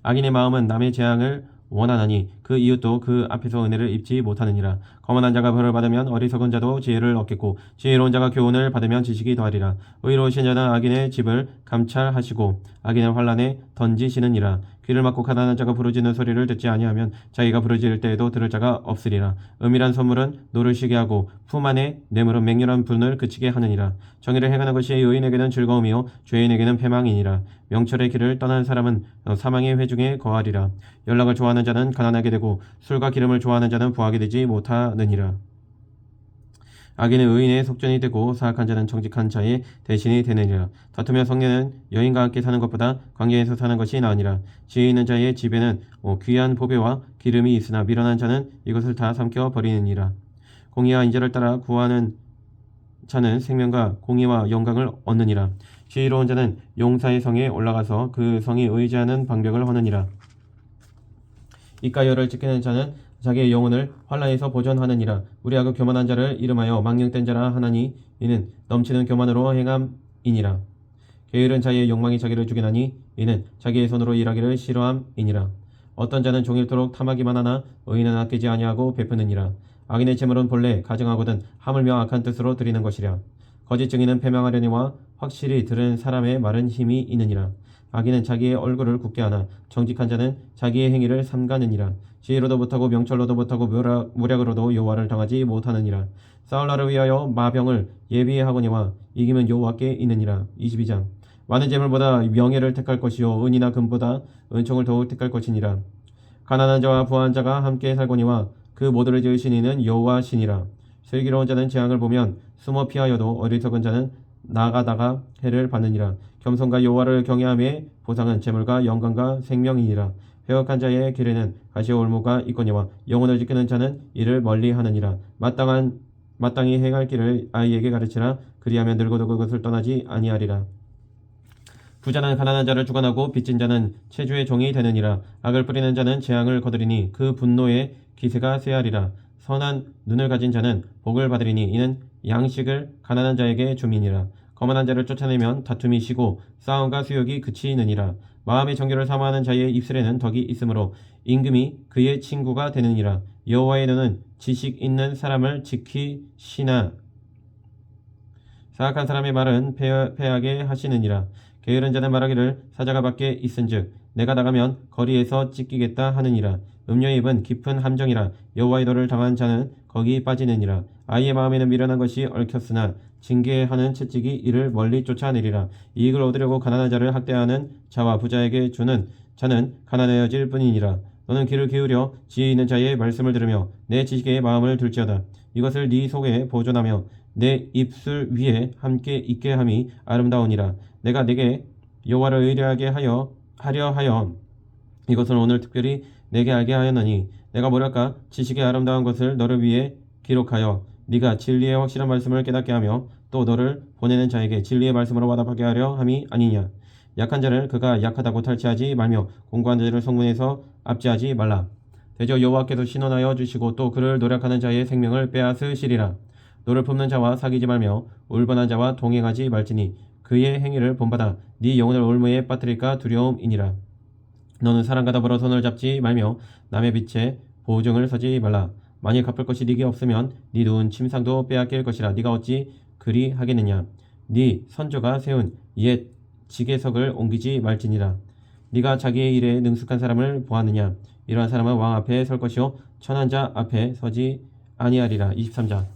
악인의 마음은 남의 재앙을 원하나니 그 이웃도 그 앞에서 은혜를 입지 못하느니라. 거만한 자가 벌을 받으면 어리석은 자도 지혜를 얻겠고 지혜로운 자가 교훈을 받으면 지식이 더하리라. 의로우신 자는 악인의 집을 감찰하시고 악인을 환란에 던지시느니라. 귀를 막고 가난한 자가 부르짖는 소리를 듣지 아니하면 자기가 부르짖을 때에도 들을 자가 없으리라. 은밀한 선물은 노를 쉬게 하고 품 안에 뇌물은 맹렬한 분을 그치게 하느니라. 정의를 행하는 것이 의인에게는 즐거움이요 죄인에게는 패망이니라. 명철의 길을 떠난 사람은 사망의 회중에 거하리라. 연락을 좋아하는 자는 가난하게 되고 술과 기름을 좋아하는 자는 부하게 되지 못하느니라. 악인은 의인의 속전이 되고 사악한 자는 정직한 자의 대신이 되느니라. 다투며 성내는 여인과 함께 사는 것보다 광야에서 사는 것이 나으니라. 지혜 있는 자의 집에는 귀한 보배와 기름이 있으나 미련한 자는 이것을 다 삼켜 버리느니라. 공의와 인자를 따라 구하는 자는 생명과 공의와 영광을 얻느니라. 지혜로운 자는 용사의 성에 올라가서 그 성이 의지하는 방벽을 허느니라. 이까여를 지키는 자는 자기의 영혼을 환난에서 보존하느니라. 우리하고 교만한 자를 이름하여 망령된 자라 하나니 이는 넘치는 교만으로 행함이니라. 게으른 자의 욕망이 자기를 죽이나니 이는 자기의 손으로 일하기를 싫어함이니라. 어떤 자는 종일토록 탐하기만 하나 의인은 아끼지 아니하고 베푸느니라. 악인의 재물은 본래 가증하거든 하물며 악한 뜻으로 드리는 것이랴. 거짓 증인은 패망하려니와 확실히 들은 사람의 말은 힘이 있느니라. 악인은 자기의 얼굴을 굳게 하나 정직한 자는 자기의 행위를 삼가느니라. 지혜로도 못하고 명철로도 못하고 무략으로도 여호와를 당하지 못하느니라. 싸울 날을 위하여 마병을 예비하거니와 이기면 여호와께 있느니라. 22장. 많은 재물보다 명예를 택할 것이요 은이나 금보다 은총을 더욱 택할 것이니라. 가난한 자와 부한 자가 함께 살거니와 그 모두를 지으신 이는 여호와시니라. 슬기로운 자는 재앙을 보면 숨어 피하여도 어리석은 자는 나가다가 해를 받느니라. 겸손과 여호와를 경외함의 보상은 재물과 영광과 생명이니라. 회역한 자의 길에는 가시와 올무가 있거니와 영혼을 지키는 자는 이를 멀리하느니라. 마땅히 행할 길을 아이에게 가르치라. 그리하면 늙어도 그것을 떠나지 아니하리라. 부자는 가난한 자를 주관하고 빚진 자는 체주의 종이 되느니라. 악을 뿌리는 자는 재앙을 거두리니 그 분노의 기세가 쇠하리라. 선한 눈을 가진 자는 복을 받으리니 이는 양식을 가난한 자에게 줌이니라. 거만한 자를 쫓아내면 다툼이 쉬고 싸움과 수욕이 그치느니라. 마음의 정결을 사모하는 자의 입술에는 덕이 있으므로 임금이 그의 친구가 되느니라. 여호와의 눈은 지식 있는 사람을 지키시나 사악한 사람의 말은 패하게 하시느니라. 게으른 자는 말하기를 사자가 밖에 있은즉 내가 나가면 거리에서 찢기겠다 하느니라. 음료의 입은 깊은 함정이라. 여호와의 도를 당한 자는 거기 빠지느니라. 아이의 마음에는 미련한 것이 얽혔으나 징계하는 채찍이 이를 멀리 쫓아내리라. 이익을 얻으려고 가난한 자를 학대하는 자와 부자에게 주는 자는 가난해질 뿐이니라. 너는 귀를 기울여 지혜 있는 자의 말씀을 들으며 내 지식에 마음을 둘지어다. 이것을 네 속에 보존하며 내 입술 위에 함께 있게 함이 아름다우니라. 내가 네게 여호와를 의뢰하게 하려 하여 이것을 오늘 특별히 내게 알게 하였나니 내가 뭐랄까 지식의 아름다운 것을 너를 위해 기록하여 네가 진리의 확실한 말씀을 깨닫게 하며 또 너를 보내는 자에게 진리의 말씀으로 화답하게 하려 함이 아니냐. 약한 자를 그가 약하다고 탈취하지 말며 공고한 자를 성문에서 압제하지 말라. 대저 여호와께서 신원하여 주시고 또 그를 노력하는 자의 생명을 빼앗으시리라. 노를 품는 자와 사귀지 말며 울번한 자와 동행하지 말지니 그의 행위를 본받아 네 영혼을 올무에 빠뜨릴까 두려움이니라. 너는 사람과 더불어 손을 잡지 말며 남의 빛에 보증을 서지 말라. 만일 갚을 것이 네게 없으면 네 누운 침상도 빼앗길 것이라. 네가 어찌 그리 하겠느냐. 네 선조가 세운 옛 지계석을 옮기지 말지니라. 네가 자기의 일에 능숙한 사람을 보았느냐. 이러한 사람은 왕 앞에 설 것이요 천한 자 앞에 서지 아니하리라. 23장.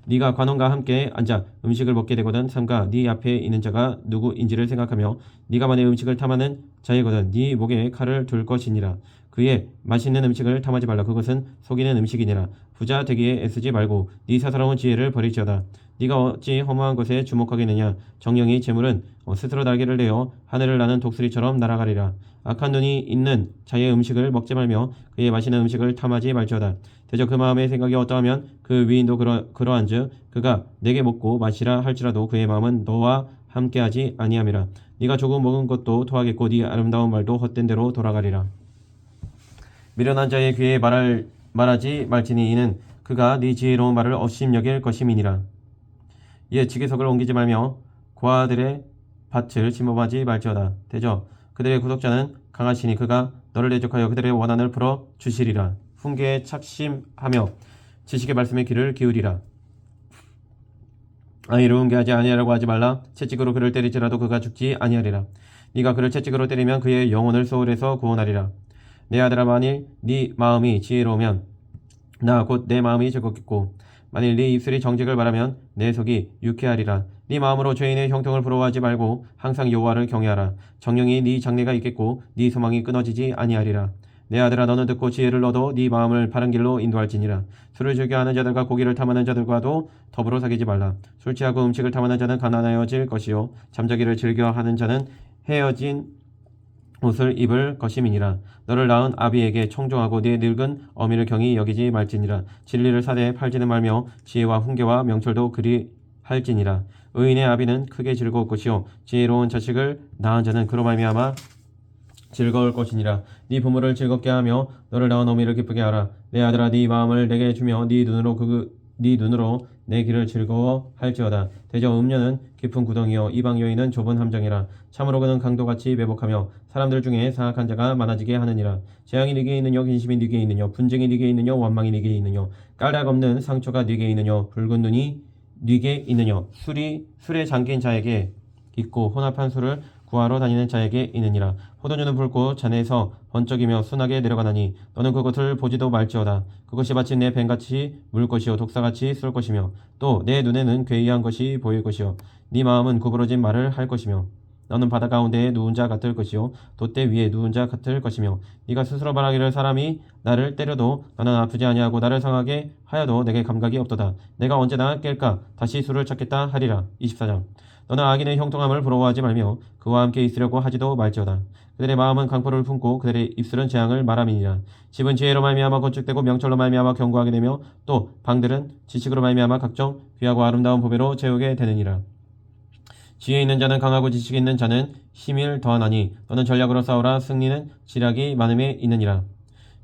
네가 관원과 함께 앉아 음식을 먹게 되거든 삼가 네 앞에 있는 자가 누구인지를 생각하며 네가 만일 음식을 탐하는 자이거든 네 목에 칼을 둘 것이니라. 그의 맛있는 음식을 탐하지 말라. 그것은 속이는 음식이니라. 부자 되기에 애쓰지 말고 네 사사로운 지혜를 버리지어다. 네가 어찌 허무한 것에 주목하겠느냐. 정령이 재물은 스스로 날개를 내어 하늘을 나는 독수리처럼 날아가리라. 악한 눈이 있는 자의 음식을 먹지 말며 그의 맛있는 음식을 탐하지 말지어다. 대저 그 마음의 생각이 어떠하면 그 위인도 그러한즉 그가 내게 먹고 마시라 할지라도 그의 마음은 너와 함께하지 아니함이라. 네가 조금 먹은 것도 토하겠고 네 아름다운 말도 헛된 대로 돌아가리라. 미련한 자의 귀에 말하지 말지니 이는 그가 네 지혜로운 말을 업심여길 것임이니라. 이에 지계석을 옮기지 말며 고아들의 밭을 침범하지 말지어다. 대저 그들의 구속자는 강하시니 그가 너를 대적하여 그들의 원한을 풀어 주시리라. 훈계에 착심하며 지식의 말씀에 귀를 기울이라. 아이를 훈계하지 아니하라고 하지 말라. 채찍으로 그를 때리지라도 그가 죽지 아니하리라. 네가 그를 채찍으로 때리면 그의 영혼을 소홀에서 구원하리라. 내 아들아 만일 네 마음이 지혜로우면 나 곧 내 마음이 즐겁겠고 만일 네 입술이 정직을 바라면 내 속이 유쾌하리라. 네 마음으로 죄인의 형통을 부러워하지 말고 항상 여호와를 경외하라. 정령이 네 장래가 있겠고 네 소망이 끊어지지 아니하리라. 내 아들아 너는 듣고 지혜를 얻어 네 마음을 바른 길로 인도할지니라. 술을 즐겨하는 자들과 고기를 탐하는 자들과도 더불어 사귀지 말라. 술 취하고 음식을 탐하는 자는 가난하여질 것이요 잠자기를 즐겨하는 자는 헤어진 옷을 입을 것임이니라. 너를 낳은 아비에게 청종하고 네 늙은 어미를 경히 여기지 말지니라. 진리를 사대에 팔지는 말며 지혜와 훈계와 명철도 그리할지니라. 의인의 아비는 크게 즐거울 것이요 지혜로운 자식을 낳은 자는 그로 말미암아 즐거울 것이니라. 네 부모를 즐겁게 하며 너를 낳은 어미를 기쁘게 하라. 내 아들아 네 마음을 내게 주며 네 눈으로 내 길을 즐거워할지어다. 대저 음녀는 깊은 구덩이요 이방 여인은 좁은 함정이라. 참으로 그는 강도같이 매복하며 사람들 중에 사악한 자가 많아지게 하느니라. 재앙이 네게 있느뇨 근심이 네게 있느뇨 분쟁이 네게 있느뇨 원망이 네게 있느뇨 까닭 없는 상처가 네게 있느뇨 붉은 눈이 네게 있느뇨 술에 잠긴 자에게 있고 혼합한 술을 구하러 다니는 자에게 있느니라. 포도주는 붉고 잔에서 번쩍이며 순하게 내려가나니 너는 그것을 보지도 말지어다. 그것이 마치 내 뱀같이 물 것이요 독사같이 쏠 것이며 또 내 눈에는 괴이한 것이 보일 것이요 네 마음은 구부러진 말을 할 것이며 너는 바다 가운데에 누운 자 같을 것이요 돛대 위에 누운 자 같을 것이며 네가 스스로 말하기를 사람이 나를 때려도 나는 아프지 아니하고 나를 상하게 하여도 내게 감각이 없도다. 내가 언제나 깰까 다시 술을 찾겠다 하리라. 24장. 너는 악인의 형통함을 부러워하지 말며 그와 함께 있으려고 하지도 말지어다. 그들의 마음은 강포를 품고 그들의 입술은 재앙을 말함이니라. 집은 지혜로 말미암아 건축되고 명철로 말미암아 견고하게 되며 또 방들은 지식으로 말미암아 각종 귀하고 아름다운 보배로 채우게 되느니라. 지혜 있는 자는 강하고 지식 있는 자는 힘을 더하나니 너는 전략으로 싸우라. 승리는 지략이 많음에 있느니라.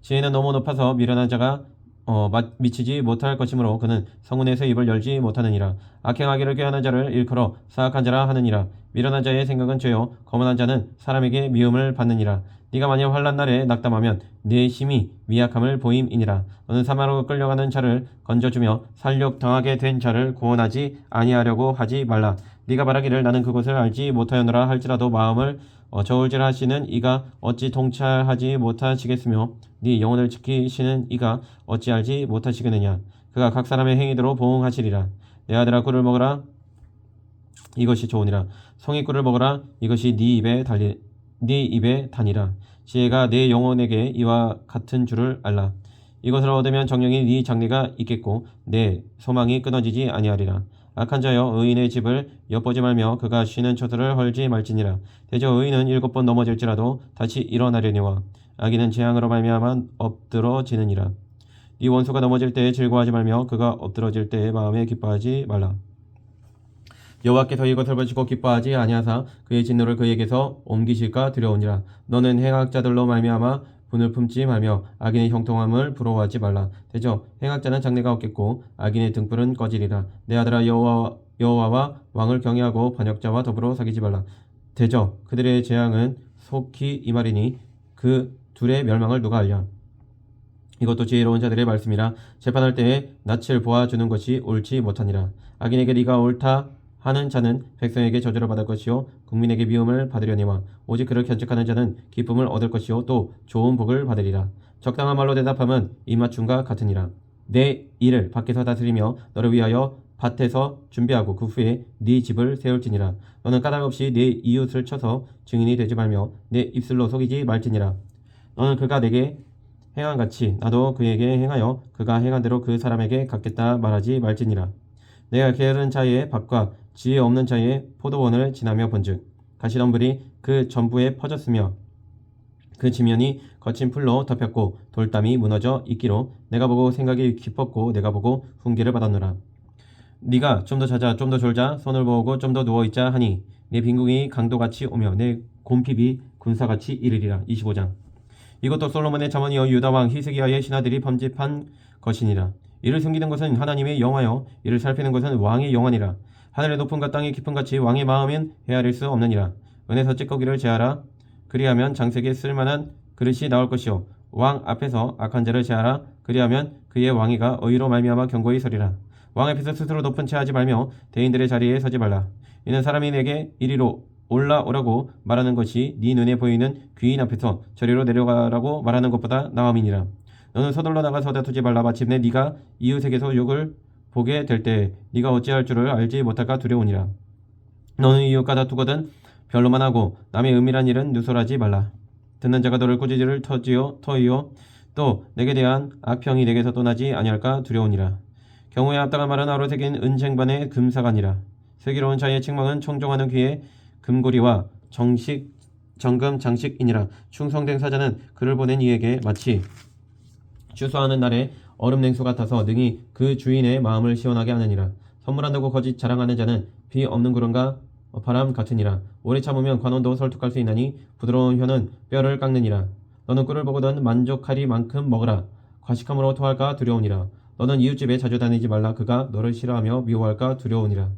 지혜는 너무 높아서 미련한 자가 미치지 못할 것이므로 그는 성문에서 입을 열지 못하느니라. 악행하기를 꾀하는 자를 일컬어 사악한 자라 하느니라. 미련한 자의 생각은 죄요 거만한 자는 사람에게 미움을 받느니라. 네가 만일 환난 날에 낙담하면 네 힘이 미약함을 보임이니라. 너는 사마로 끌려가는 자를 건져주며 살육 당하게 된 자를 구원하지 아니하려고 하지 말라. 네가 말하기를 나는 그것을 알지 못하였노라 할지라도 마음을 저울질하시는 이가 어찌 통찰하지 못하시겠으며 네 영혼을 지키시는 이가 어찌 알지 못하시겠느냐. 그가 각 사람의 행위대로 보응하시리라. 내 아들아 꿀을 먹으라 이것이 좋으니라. 송이꿀을 먹으라 이것이 네 입에 다니라. 지혜가 내 영혼에게 이와 같은 줄을 알라. 이것을 얻으면 정령이 네 장래가 있겠고 내 소망이 끊어지지 아니하리라. 악한 자여 의인의 집을 엿보지 말며 그가 쉬는 처소를 헐지 말지니라. 대저 의인은 7번 넘어질지라도 다시 일어나려니와 악인은 재앙으로 말미암아 엎드러지느니라. 네 원수가 넘어질 때에 즐거워하지 말며 그가 엎드러질 때에 마음에 기뻐하지 말라. 여호와께서 이것을 보시고 기뻐하지 아니하사 그의 진노를 그에게서 옮기실까 두려우니라. 너는 행악자들로 말미암아 분을 품지 말며 악인의 형통함을 부러워하지 말라. 대저 행악자는 장래가 없겠고 악인의 등불은 꺼지리라. 내 아들아 여호와와 왕을 경외하고 반역자와 더불어 사귀지 말라. 대저 그들의 재앙은 속히 임하리니 그 둘의 멸망을 누가 알랴. 이것도 지혜로운 자들의 말씀이라. 재판할 때에 낯을 보아주는 것이 옳지 못하니라. 악인에게 네가 옳다 하는 자는 백성에게 저주를 받을 것이요 국민에게 미움을 받으려니와 오직 그를 견책하는 자는 기쁨을 얻을 것이요 또 좋은 복을 받으리라. 적당한 말로 대답함은 입맞춤과 같으니라. 내 일을 밖에서 다스리며 너를 위하여 밭에서 준비하고 그 후에 네 집을 세울지니라. 너는 까닭 없이 네 이웃을 쳐서 증인이 되지 말며 내 입술로 속이지 말지니라. 너는 그가 내게 행한같이 나도 그에게 행하여 그가 행한 대로 그 사람에게 갚겠다 말하지 말지니라. 내가 게으른 자의 밭과 지혜 없는 자의 포도원을 지나며 본즉 가시덤불이 그 전부에 퍼졌으며 그 지면이 거친 풀로 덮였고 돌담이 무너져 있기로 내가 보고 생각이 깊었고 내가 보고 훈계를 받았노라. 네가 좀 더 자자 좀 더 졸자 손을 모으고 좀 더 누워있자 하니 내 빈궁이 강도같이 오며 내 곰핍이 군사같이 이르리라. 25장. 이것도 솔로몬의 자문이여 유다 왕 히스기야의 신하들이 범죄한 것이니라. 이를 숨기는 것은 하나님의 영화여 이를 살피는 것은 왕의 영화니라. 하늘의 높음과 땅의 깊음같이 왕의 마음은 헤아릴 수 없느니라. 은에서 찌꺼기를 제하라. 그리하면 장색에 쓸만한 그릇이 나올 것이요 왕 앞에서 악한 자를 제하라. 그리하면 그의 왕위가 의로 말미암아 견고히 서리라. 왕 앞에서 스스로 높은 채 하지 말며 대인들의 자리에 서지 말라. 이는 사람이 내게 이리로 올라오라고 말하는 것이 네 눈에 보이는 귀인 앞에서 저리로 내려가라고 말하는 것보다 나음이니라. 너는 서둘러 나가서 다투지 말라. 마침내 네가 이웃에게서 욕을 보게 될 때 네가 어찌할 줄을 알지 못할까 두려우니라. 너는 이웃과 다투거든 별로만 하고 남의 은밀한 일은 누설하지 말라. 듣는 자가 너를 꾸짖을 터이요 또 내게 대한 악평이 내게서 떠나지 아니할까 두려우니라. 경우에 합당한 말은 하루 새긴 은쟁반의 금사가니라. 슬기로운 자의 책망은 청종하는 귀에 금고리와 정금 장식이니라. 충성된 사자는 그를 보낸 이에게 마치 추수하는 날에 얼음 냉수 같아서 능히 그 주인의 마음을 시원하게 하느니라. 선물한다고 거짓 자랑하는 자는 비 없는 구름과 바람 같으니라. 오래 참으면 관원도 설득할 수 있나니 부드러운 혀는 뼈를 깎느니라. 너는 꿀을 보거든 만족하리만큼 먹으라. 과식함으로 토할까 두려우니라. 너는 이웃집에 자주 다니지 말라. 그가 너를 싫어하며 미워할까 두려우니라.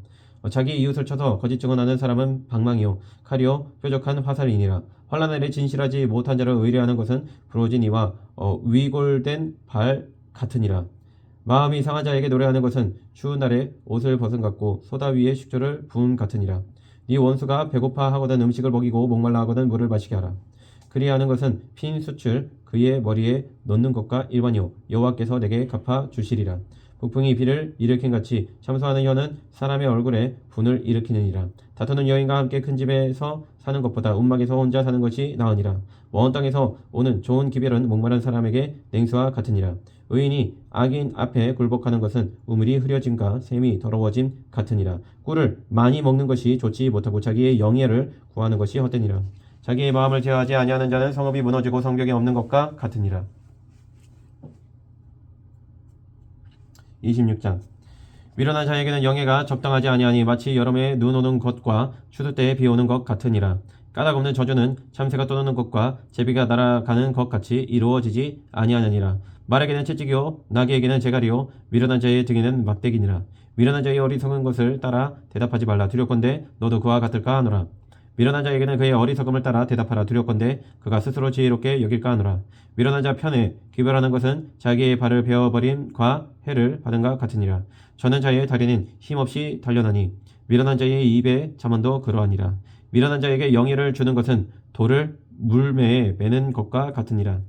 자기 이웃을 쳐서 거짓 증언하는 사람은 방망이요 칼이요 뾰족한 화살이니라. 환난날에 진실하지 못한 자를 의뢰하는 것은 부러진 이와 위골된 발 같으니라. 마음이 상한 자에게 노래하는 것은 추운 날에 옷을 벗은 같고 소다 위에 식초를 부은 같으니라. 네 원수가 배고파 하거든 음식을 먹이고 목말라 하거든 물을 마시게 하라. 그리하는 것은 핀 숯을 그의 머리에 넣는 것과 일반이요 여호와께서 내게 갚아 주시리라. 북풍이 비를 일으킨 같이 참소하는 혀는 사람의 얼굴에 분을 일으키느니라. 다투는 여인과 함께 큰 집에서 사는 것보다 움막에서 혼자 사는 것이 나으니라. 먼 땅에서 오는 좋은 기별은 목마른 사람에게 냉수와 같으니라. 의인이 악인 앞에 굴복하는 것은 우물이 흐려짐과 샘이 더러워짐 같으니라. 꿀을 많이 먹는 것이 좋지 못하고 자기의 영예를 구하는 것이 헛되니라. 자기의 마음을 제어하지 아니하는 자는 성읍이 무너지고 성벽이 없는 것과 같으니라. 26장. 미련한 자에게는 영예가 적당하지 아니하니 마치 여름에 눈 오는 것과 추수 때에 비 오는 것 같으니라. 까닭 없는 저주는 참새가 떠나는 것과 제비가 날아가는 것 같이 이루어지지 아니하느니라. 말에게는 채찍이요 나귀에게는 제갈이요 미련한 자의 등에는 막대기니라. 미련한 자의 어리석은 것을 따라 대답하지 말라. 두렵건대 너도 그와 같을까 하노라. 미련한 자에게는 그의 어리석음을 따라 대답하라. 두렵건대 그가 스스로 지혜롭게 여길까 하노라. 미련한 자 편에 기별하는 것은 자기의 발을 베어버림과 해를 받은가 같으니라. 저는 자의 다리는 힘없이 단련하니 미련한 자의 입의 잠언도 그러하니라. 미련한 자에게 영예를 주는 것은 돌을 물매에 매는 것과 같으니라.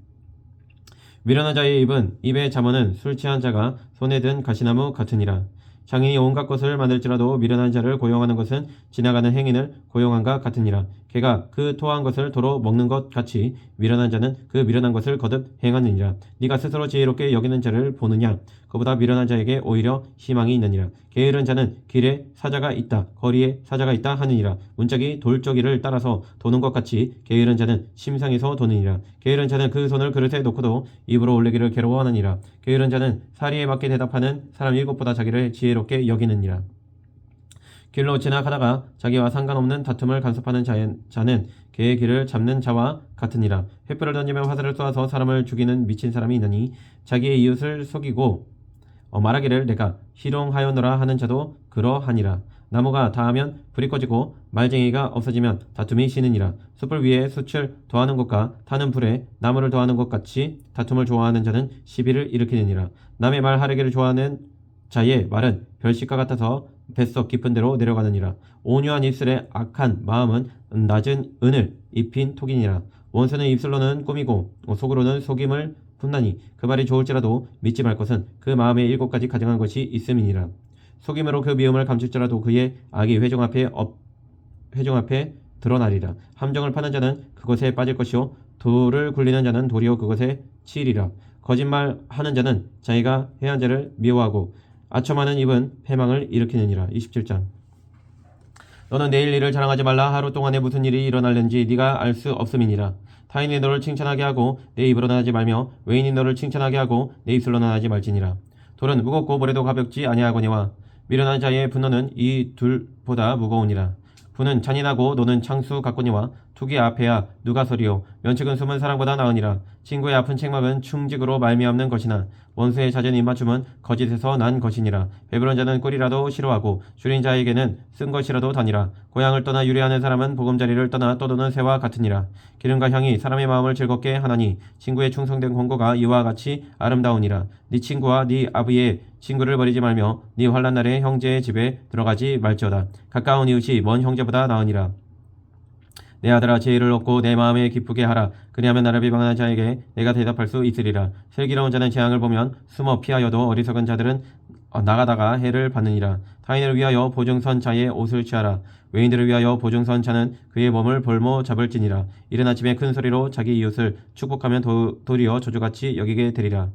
미련한 자의 입의 잠언은 술 취한 자가 손에 든 가시나무 같으니라. 장인이 온갖 것을 만들지라도 미련한 자를 고용하는 것은 지나가는 행인을 고용한가 같으니라. 걔가 그 토한 것을 도로 먹는 것 같이 미련한 자는 그 미련한 것을 거듭 행하느니라. 네가 스스로 지혜롭게 여기는 자를 보느냐? 그보다 미련한 자에게 오히려 희망이 있느니라. 게으른 자는 길에 사자가 있다 거리에 사자가 있다 하느니라. 문짝이 돌저기를 따라서 도는 것 같이 게으른 자는 심상에서 도느니라. 게으른 자는 그 손을 그릇에 놓고도 입으로 올리기를 괴로워하느니라. 게으른 자는 사리에 맞게 대답하는 사람 7보다 자기를 지혜롭게 여기느니라. 길로 지나가다가 자기와 상관없는 다툼을 간섭하는 자는 개의 길을 잡는 자와 같으니라. 횃불을 던지며 화살을 쏘아서 사람을 죽이는 미친 사람이 있느니 자기의 이웃을 속이고 말하기를 내가 희롱하였노라 하는 자도 그러하니라. 나무가 다하면 불이 꺼지고 말쟁이가 없어지면 다툼이 쉬느니라. 숯불 위에 숯을 더하는 것과 타는 불에 나무를 더하는 것 같이 다툼을 좋아하는 자는 시비를 일으키느니라. 남의 말 하르기를 좋아하는 자의 말은 별식과 같아서 뱃속 깊은 데로 내려가느니라. 온유한 입술에 악한 마음은 낮은 은을 입힌 톡이니라. 원수는 입술로는 꾸미고 속으로는 속임을 분나니 그 말이 좋을지라도 믿지 말 것은 그 마음에 7가지 가증한 것이 있음이니라. 속임으로 그 미움을 감출지라도 그의 악이 회중 앞에 드러나리라. 함정을 파는 자는 그것에 빠질 것이요 돌을 굴리는 자는 도리어 그것에 치이리라. 거짓말하는 자는 자기가 해한 자를 미워하고 아첨하는 입은 패망을 일으키느니라. 27장. 너는 내일 일을 자랑하지 말라. 하루 동안에 무슨 일이 일어날는지 네가 알 수 없음이니라. 타인이 너를 칭찬하게 하고 내 입으로는 하지 말며 외인이 너를 칭찬하게 하고 내 입술로는 하지 말지니라. 돌은 무겁고 모래도 가볍지 아니하거니와 미련한 자의 분노는 이 둘보다 무거우니라. 분은 잔인하고 노는 창수 같거니와 투기 앞에야 누가 서리요. 면책은 숨은 사랑보다 나으니라. 친구의 아픈 책망은 충직으로 말미암는 것이나 원수의 잦은 입맞춤은 거짓에서 난 것이니라. 배부른 자는 꿀이라도 싫어하고 줄인 자에게는 쓴 것이라도 다니라. 고향을 떠나 유래하는 사람은 보금자리를 떠나 떠도는 새와 같으니라. 기름과 향이 사람의 마음을 즐겁게 하나니 친구의 충성된 권고가 이와 같이 아름다우니라. 네 친구와 네 아비의 친구를 버리지 말며 네 환난 날에 형제의 집에 들어가지 말지어다. 가까운 이웃이 먼 형제보다 나으니라. 내 아들아 지혜를 얻고 내 마음에 기쁘게 하라. 그리하면 나를 비방하는 자에게 내가 대답할 수 있으리라. 슬기로운 자는 재앙을 보면 숨어 피하여도 어리석은 자들은 나가다가 해를 받느니라. 타인을 위하여 보증선 자의 옷을 취하라. 외인들을 위하여 보증선 자는 그의 몸을 볼모 잡을지니라. 이른 아침에 큰 소리로 자기 이웃을 축복하면 도리어 저주같이 여기게 되리라.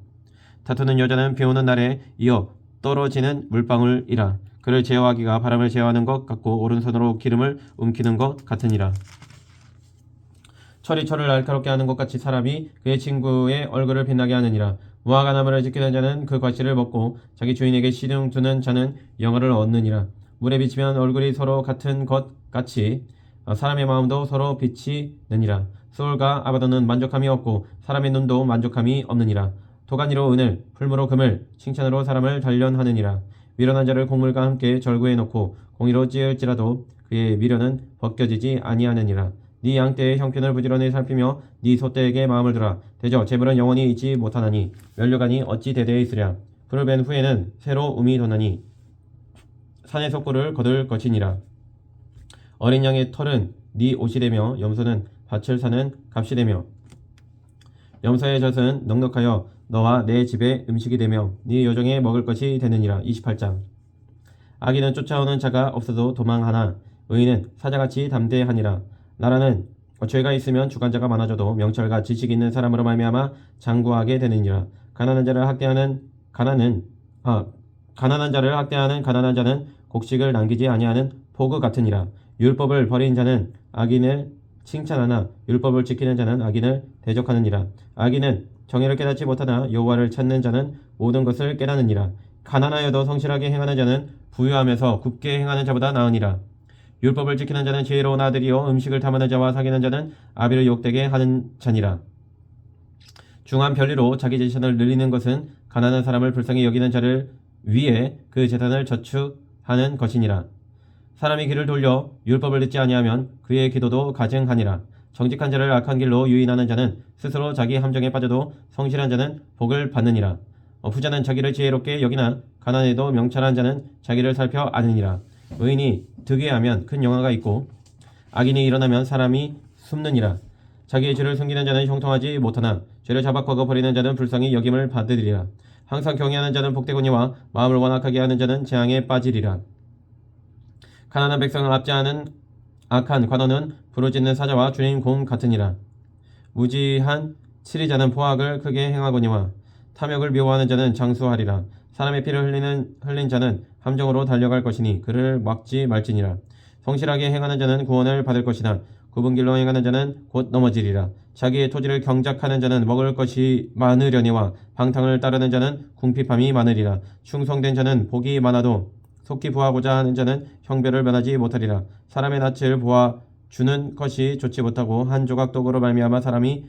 다투는 여자는 비오는 날에 이어 떨어지는 물방울이라. 그를 제어하기가 바람을 제어하는 것 같고 오른손으로 기름을 움키는 것 같으니라. 철이 철을 날카롭게 하는 것 같이 사람이 그의 친구의 얼굴을 빛나게 하느니라. 무화과 나무를 지키는 자는 그 과실을 먹고 자기 주인에게 시중 두는 자는 영화를 얻느니라. 물에 비치면 얼굴이 서로 같은 것 같이 사람의 마음도 서로 빛이 느니라. 소울과 아바돈은 만족함이 없고 사람의 눈도 만족함이 없느니라. 도가니로 은을 풀무로 금을 칭찬으로 사람을 단련하느니라. 미련한 자를 곡물과 함께 절구해 놓고 공의로 찌을지라도 그의 미련은 벗겨지지 아니하느니라. 네 양떼의 형편을 부지런히 살피며 네 소떼에게 마음을 두라. 대저 재물은 영원히 있지 못하나니 면류관이 어찌 대대에 있으랴. 불을 벤 후에는 새로 음이 돋나니 산의 속골을 거둘 것이니라. 어린 양의 털은 네 옷이 되며 염소는 밭을 사는 값이 되며 염소의 젖은 넉넉하여 너와 내 집의 음식이 되며 네 여종의 먹을 것이 되느니라. 28장. 악인은 쫓아오는 자가 없어도 도망하나 의인은 사자같이 담대하니라. 나라는 죄가 있으면 주관자가 많아져도 명철과 지식 있는 사람으로 말미암아 장구하게 되느니라. 가난한 자를 학대하는 가난한 자는 곡식을 남기지 아니하는 포구 같으니라. 율법을 버린 자는 악인을 칭찬하나 율법을 지키는 자는 악인을 대적하느니라. 악인은 정의를 깨닫지 못하나 여호와를 찾는 자는 모든 것을 깨닫느니라. 가난하여도 성실하게 행하는 자는 부유하면서 굽게 행하는 자보다 나으니라. 율법을 지키는 자는 지혜로운 아들이요 음식을 탐하는 자와 사귀는 자는 아비를 욕되게 하는 자니라. 중한 편리로 자기 재산을 늘리는 것은 가난한 사람을 불쌍히 여기는 자를 위해 그 재산을 저축하는 것이니라. 사람이 길을 돌려 율법을 듣지 아니하면 그의 기도도 가증하니라. 정직한 자를 악한 길로 유인하는 자는 스스로 자기 함정에 빠져도 성실한 자는 복을 받느니라. 부자는 자기를 지혜롭게 여기나 가난해도 명철한 자는 자기를 살펴 아느니라. 의인이 득회하면 큰 영화가 있고 악인이 일어나면 사람이 숨느니라. 자기의 죄를 숨기는 자는 형통하지 못하나 죄를 자박하고 버리는 자는 불쌍히 여김을 받으리라. 항상 경외하는 자는 복되거니와 마음을 완악하게 하는 자는 재앙에 빠지리라. 가난한 백성을 압제하는 악한 관원은 부르짖는 사자와 주님 곰 같으니라. 무지한 치리자는 포악을 크게 행하거니와 탐욕을 미워하는 자는 장수하리라. 사람의 피를 흘린 자는 함정으로 달려갈 것이니 그를 막지 말지니라. 성실하게 행하는 자는 구원을 받을 것이나 굽은 길로 행하는 자는 곧 넘어지리라. 자기의 토지를 경작하는 자는 먹을 것이 많으려니와 방탕을 따르는 자는 궁핍함이 많으리라. 충성된 자는 복이 많아도 속히 보하고자 하는 자는 형별을 면하지 못하리라. 사람의 낯을 보아 주는 것이 좋지 못하고 한 조각 떡으로 말미암아 사람이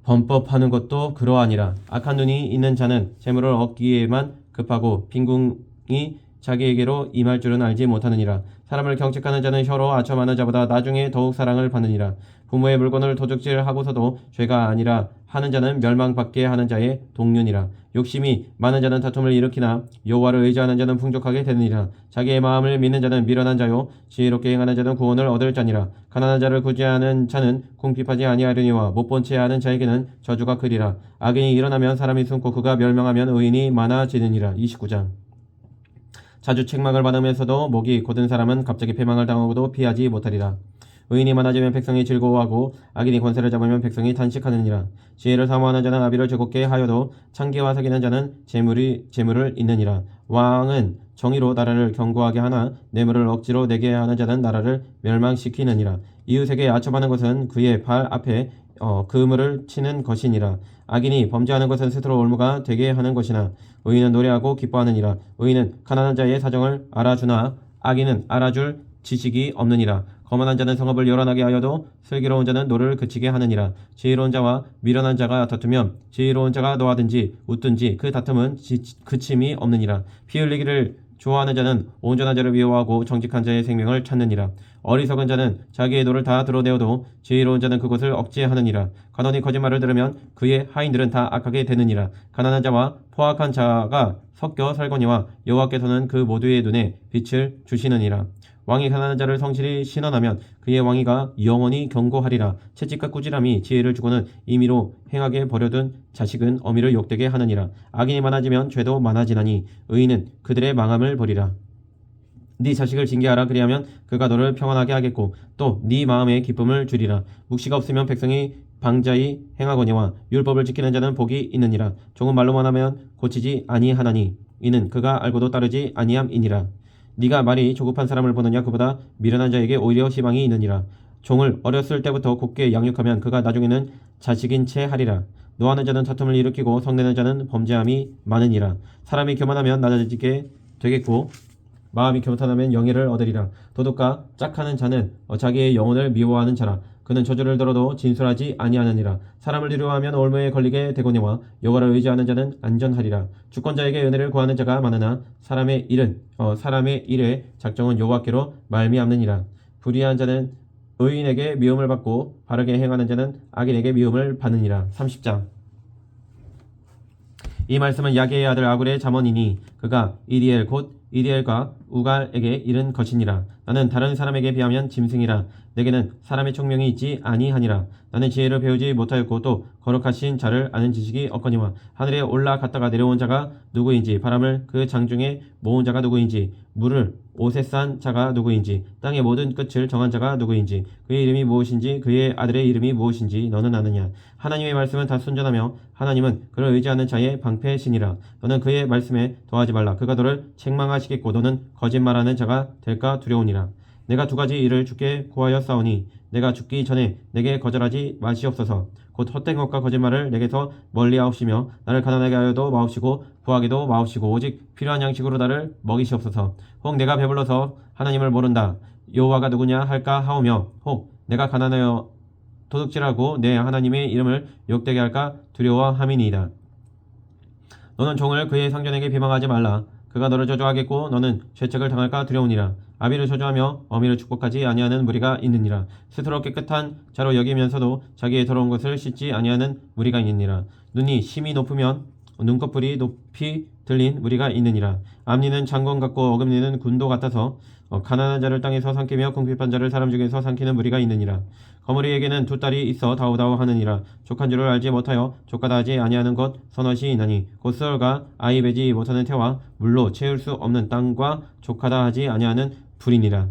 범법하는 것도 그러하니라. 악한 눈이 있는 자는 재물을 얻기에만 급하고 빈궁이 자기에게로 임할 줄은 알지 못하느니라. 사람을 경책하는 자는 혀로 아첨하는 자보다 나중에 더욱 사랑을 받느니라. 부모의 물건을 도적질하고서도 죄가 아니라 하는 자는 멸망받게 하는 자의 동류니라. 욕심이 많은 자는 다툼을 일으키나 여호와를 의지하는 자는 풍족하게 되느니라. 자기의 마음을 믿는 자는 미련한 자요 지혜롭게 행하는 자는 구원을 얻을 자니라. 가난한 자를 구제하는 자는 궁핍하지 아니하려니와 못본 채 하는 자에게는 저주가 크리라. 악인이 일어나면 사람이 숨고 그가 멸망하면 의인이 많아지느니라. 29장. 자주 책망을 받으면서도 목이 곧은 사람은 갑자기 패망을 당하고도 피하지 못하리라. 의인이 많아지면 백성이 즐거워하고 악인이 권세를 잡으면 백성이 단식하느니라. 지혜를 사모하는 자는 아비를 즐겁게 하여도 창기와 사귀는 자는 재물을 잇느니라. 왕은 정의로 나라를 견고하게 하나 뇌물을 억지로 내게 하는 자는 나라를 멸망시키느니라. 이웃에게 아첨하는 것은 그의 발 앞에 그물을 치는 것이니라. 악인이 범죄하는 것은 스스로 올무가 되게 하는 것이나 의인은 노래하고 기뻐하느니라. 의인은 가난한 자의 사정을 알아주나 악인은 알아줄 지식이 없느니라. 거만한 자는 성읍을 요란하게 하여도 슬기로운 자는 노를 그치게 하느니라. 지혜로운 자와 미련한 자가 다투면 지혜로운 자가 노하든지 웃든지 그 다툼은 그침이 없느니라. 피 흘리기를 좋아하는 자는 온전한 자를 미워하고 정직한 자의 생명을 찾느니라. 어리석은 자는 자기의 노를 다 드러내어도 지혜로운 자는 그것을 억제하느니라. 간원이 거짓말을 들으면 그의 하인들은 다 악하게 되느니라. 가난한 자와 포악한 자가 섞여 살거니와 여호와께서는 그 모두의 눈에 빛을 주시느니라. 왕이 가난한 자를 성실히 신원하면 그의 왕위가 영원히 견고하리라. 채찍과 꾸지람이 지혜를 주고는 임의로 행하게 버려둔 자식은 어미를 욕되게 하느니라. 악인이 많아지면 죄도 많아지나니 의인은 그들의 망함을 보리라. 네 자식을 징계하라. 그리하면 그가 너를 평안하게 하겠고 또 네 마음에 기쁨을 주리라. 묵시가 없으면 백성이 방자히 행하거니와 율법을 지키는 자는 복이 있느니라. 종은 말로만 하면 고치지 아니하나니 이는 그가 알고도 따르지 아니함이니라. 네가 말이 조급한 사람을 보느냐? 그보다 미련한 자에게 오히려 희망이 있느니라. 종을 어렸을 때부터 곱게 양육하면 그가 나중에는 자식인 채 하리라. 노하는 자는 다툼을 일으키고 성내는 자는 범죄함이 많으니라. 사람이 교만하면 낮아지게 되겠고 마음이 겸손하면 영예를 얻으리라. 도둑과 짝하는 자는 자기의 영혼을 미워하는 자라. 그는 저주를 들어도 진술하지 아니하느니라. 사람을 두려워하면 올무에 걸리게 되거니와 여호와를 의지하는 자는 안전하리라. 주권자에게 은혜를 구하는 자가 많으나 사람의 일의 작정은 여호와께로 말미암느니라. 불의한 자는 의인에게 미움을 받고 바르게 행하는 자는 악인에게 미움을 받느니라. 30장. 이 말씀은 야게의 아들 아굴의 잠언이니 그가 이디엘 곧 이디엘과 우갈에게 이른 것이니라. 나는 다른 사람에게 비하면 짐승이라. 내게는 사람의 총명이 있지 아니하니라. 나는 지혜를 배우지 못하였고 또 거룩하신 자를 아는 지식이 없거니와 하늘에 올라갔다가 내려온 자가 누구인지 바람을 그 장중에 모은 자가 누구인지 물을 옷에 싼 자가 누구인지 땅의 모든 끝을 정한 자가 누구인지 그의 이름이 무엇인지 그의 아들의 이름이 무엇인지 너는 아느냐. 하나님의 말씀은 다 순전하며 하나님은 그를 의지하는 자의 방패시니라. 너는 그의 말씀에 더하지 말라. 그가 너를 책망하시겠고 너는 거짓말하는 자가 될까 두려우니라. 내가 두 가지 일을 주께 구하였사오니 내가 죽기 전에 내게 거절하지 마시옵소서. 곧 헛된 것과 거짓말을 내게서 멀리하옵시며 나를 가난하게 하여도 마옵시고 부하게도 마옵시고 오직 필요한 양식으로 나를 먹이시옵소서. 혹 내가 배불러서 하나님을 모른다 여호와가 누구냐 할까 하오며 혹 내가 가난하여 도둑질하고 내 하나님의 이름을 욕되게 할까 두려워함이니이다. 너는 종을 그의 상전에게 비방하지 말라. 그가 너를 저주하겠고 너는 죄책을 당할까 두려우니라. 아비를 저주하며 어미를 축복하지 아니하는 무리가 있느니라. 스스로 깨끗한 자로 여기면서도 자기의 더러운 것을 씻지 아니하는 무리가 있느니라. 눈이 심히 높으면 눈꺼풀이 높이 들린 무리가 있느니라. 앞니는 장건 같고 어금니는 군도 같아서 가난한 자를 땅에서 삼키며 궁핍한 자를 사람 중에서 삼키는 무리가 있느니라. 거머리에게는 두 딸이 있어 다우다우 하느니라. 족한 줄을 알지 못하여 족하다 하지 아니하는 것 서너시 있나니 곧 수월과 아이 베지 못하는 태와 물로 채울 수 없는 땅과 족하다 하지 아니하는 불이니라.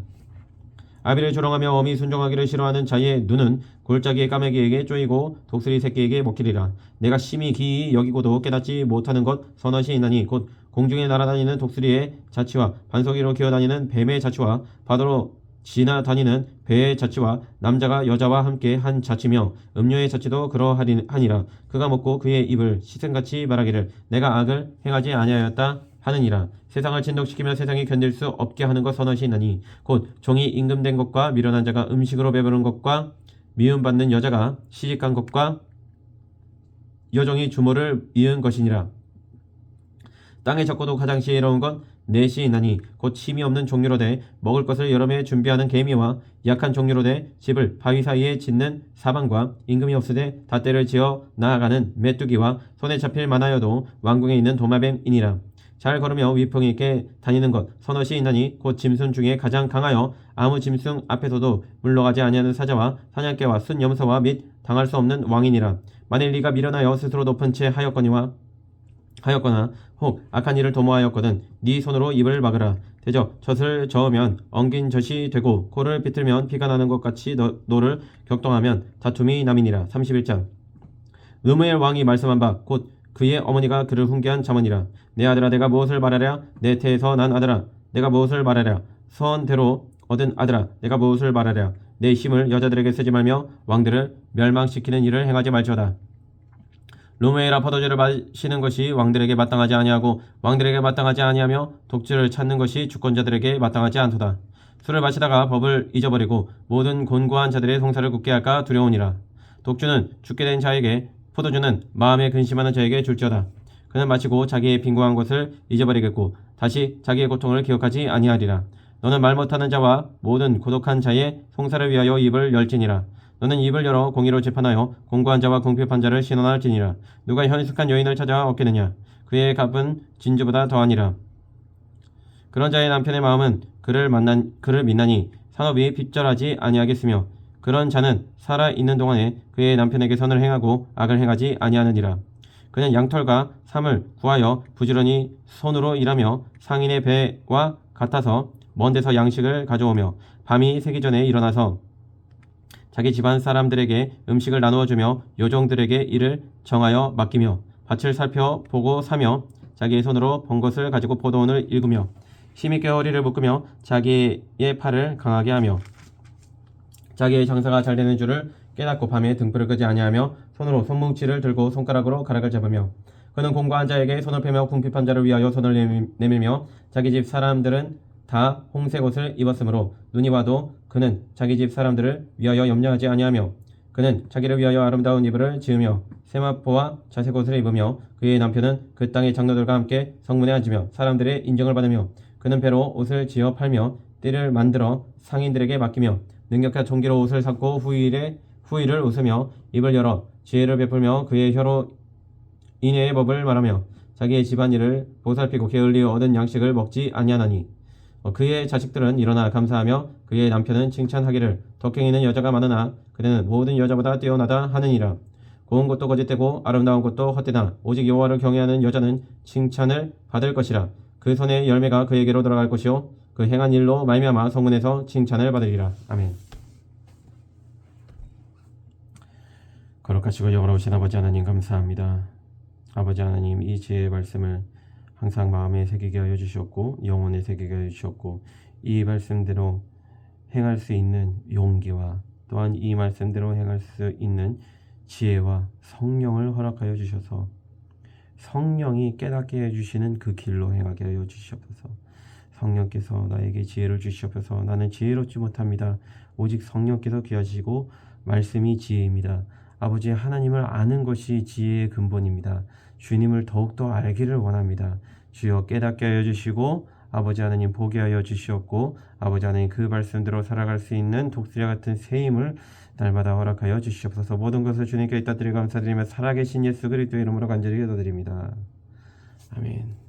아비를 조롱하며 어미 순종하기를 싫어하는 자의 눈은 골짜기의 까매기에게 쪼이고 독수리 새끼에게 먹히리라. 내가 심히 기이 여기고도 깨닫지 못하는 것 서너시 있나니 곧 공중에 날아다니는 독수리의 자취와 반석위로 기어다니는 뱀의 자취와 바다로 지나다니는 배의 자취와 남자가 여자와 함께 한 자취며 음료의 자취도 그러하니라. 그가 먹고 그의 입을 시샘같이 말하기를 내가 악을 행하지 아니하였다 하느니라. 세상을 진독시키며 세상이 견딜 수 없게 하는 것 선엇이 있나니 곧 종이 임금된 것과 미련한 자가 음식으로 배부른 것과 미움받는 여자가 시집간 것과 여종이 주모를 이은 것이니라. 땅에 적고도 가장 지혜로운 건 넷이 있나니 곧 힘이 없는 종류로되 먹을 것을 여름에 준비하는 개미와 약한 종류로되 집을 바위 사이에 짓는 사방과 임금이 없으되 닷대를 지어 나아가는 메뚜기와 손에 잡힐 만하여도 왕궁에 있는 도마뱀이니라. 잘 걸으며 위풍이 있게 다니는 것 선엇이 있나니 곧 짐승 중에 가장 강하여 아무 짐승 앞에서도 물러가지 아니하는 사자와 사냥개와 순염소와 및 당할 수 없는 왕이니라. 만일 네가 미련하여 스스로 높은 채 하였거나 혹 악한 일을 도모하였거든 네 손으로 입을 막으라. 대적 젖을 저으면 엉긴 젖이 되고 코를 비틀면 피가 나는 것 같이 노를 격동하면 다툼이 남이니라. 31장. 르무엘 왕이 말씀한 바 곧 그의 어머니가 그를 훈계한 자문이라. 내 아들아 내가 무엇을 말하랴. 내 태에서 난 아들아 내가 무엇을 말하랴. 선대로 얻은 아들아 내가 무엇을 말하랴. 내 힘을 여자들에게 쓰지 말며 왕들을 멸망시키는 일을 행하지 말지어다. 르무엘아 포도주를 마시는 것이 왕들에게 마땅하지 아니하고 왕들에게 마땅하지 아니하며 독주를 찾는 것이 주권자들에게 마땅하지 않도다. 술을 마시다가 법을 잊어버리고 모든 곤고한 자들의 송사를 굳게 할까 두려우니라. 독주는 죽게 된 자에게 포도주는 마음에 근심하는 자에게 줄지어다. 그는 마시고 자기의 빈곤한 것을 잊어버리겠고 다시 자기의 고통을 기억하지 아니하리라. 너는 말 못하는 자와 모든 고독한 자의 송사를 위하여 입을 열지니라. 너는 입을 열어 공의로 재판하여 공고한 자와 궁핍한 자를 신원할지니라. 누가 현숙한 여인을 찾아 얻겠느냐. 그의 값은 진주보다 더하니라. 그런 자의 남편의 마음은 그를 믿나니 산업이 빗절하지 아니하겠으며 그런 자는 살아있는 동안에 그의 남편에게 선을 행하고 악을 행하지 아니하느니라. 그는 양털과 삼을 구하여 부지런히 손으로 일하며 상인의 배와 같아서 먼 데서 양식을 가져오며 밤이 새기 전에 일어나서 자기 집안 사람들에게 음식을 나누어 주며 요종들에게 일을 정하여 맡기며 밭을 살펴보고 사며 자기의 손으로 번 것을 가지고 포도원을 일구며 힘있게 허리를 묶으며 자기의 팔을 강하게 하며 자기의 장사가 잘 되는 줄을 깨닫고 밤에 등불을 끄지 아니하며 손으로 손뭉치를 들고 손가락으로 가락을 잡으며 그는 공고한 자에게 손을 펴며 궁핍한 자를 위하여 손을 내밀며 자기 집 사람들은 다 홍색 옷을 입었으므로 눈이 와도 그는 자기 집 사람들을 위하여 염려하지 아니하며 그는 자기를 위하여 아름다운 이불을 지으며 세마포와 자색 옷을 입으며 그의 남편은 그 땅의 장로들과 함께 성문에 앉으며 사람들의 인정을 받으며 그는 배로 옷을 지어 팔며 띠를 만들어 상인들에게 맡기며 능력한 종기로 옷을 샀고 후일을 웃으며 입을 열어 지혜를 베풀며 그의 혀로 인애의 법을 말하며 자기의 집안일을 보살피고 게을리 얻은 양식을 먹지 아니하나니 그의 자식들은 일어나 감사하며 그의 남편은 칭찬하기를 덕행이는 여자가 많으나 그대는 모든 여자보다 뛰어나다 하느니라. 고운 것도 거짓되고 아름다운 것도 헛되다. 오직 여호와를 경외하는 여자는 칭찬을 받을 것이라. 그 손의 열매가 그에게로 돌아갈 것이요 그 행한 일로 말미암아 성문에서 칭찬을 받으리라. 아멘. 거룩하시고 영원하신 아버지 하나님 감사합니다. 아버지 하나님 이 지혜의 말씀을 항상 마음에 새기게 하여 주셨고 영혼에 새기게 하여 주셨고 이 말씀대로 행할 수 있는 용기와 또한 이 말씀대로 행할 수 있는 지혜와 성령을 허락하여 주셔서 성령이 깨닫게 해주시는 그 길로 행하게 하여 주시옵소서. 성령께서 나에게 지혜를 주시옵소서. 나는 지혜롭지 못합니다. 오직 성령께서 귀하시고 말씀이 지혜입니다. 아버지 하나님을 아는 것이 지혜의 근본입니다. 주님을 더욱더 알기를 원합니다. 주여 깨닫게 하여 주시고 아버지 하나님 보게 하여 주시옵고 아버지 하나님 그 말씀대로 살아갈 수 있는 독수리와 같은 새 힘을 날마다 허락하여 주시옵소서. 모든 것을 주님께 있다 드리고 감사드리며 살아계신 예수 그리스도의 이름으로 간절히 기도드립니다. 아멘.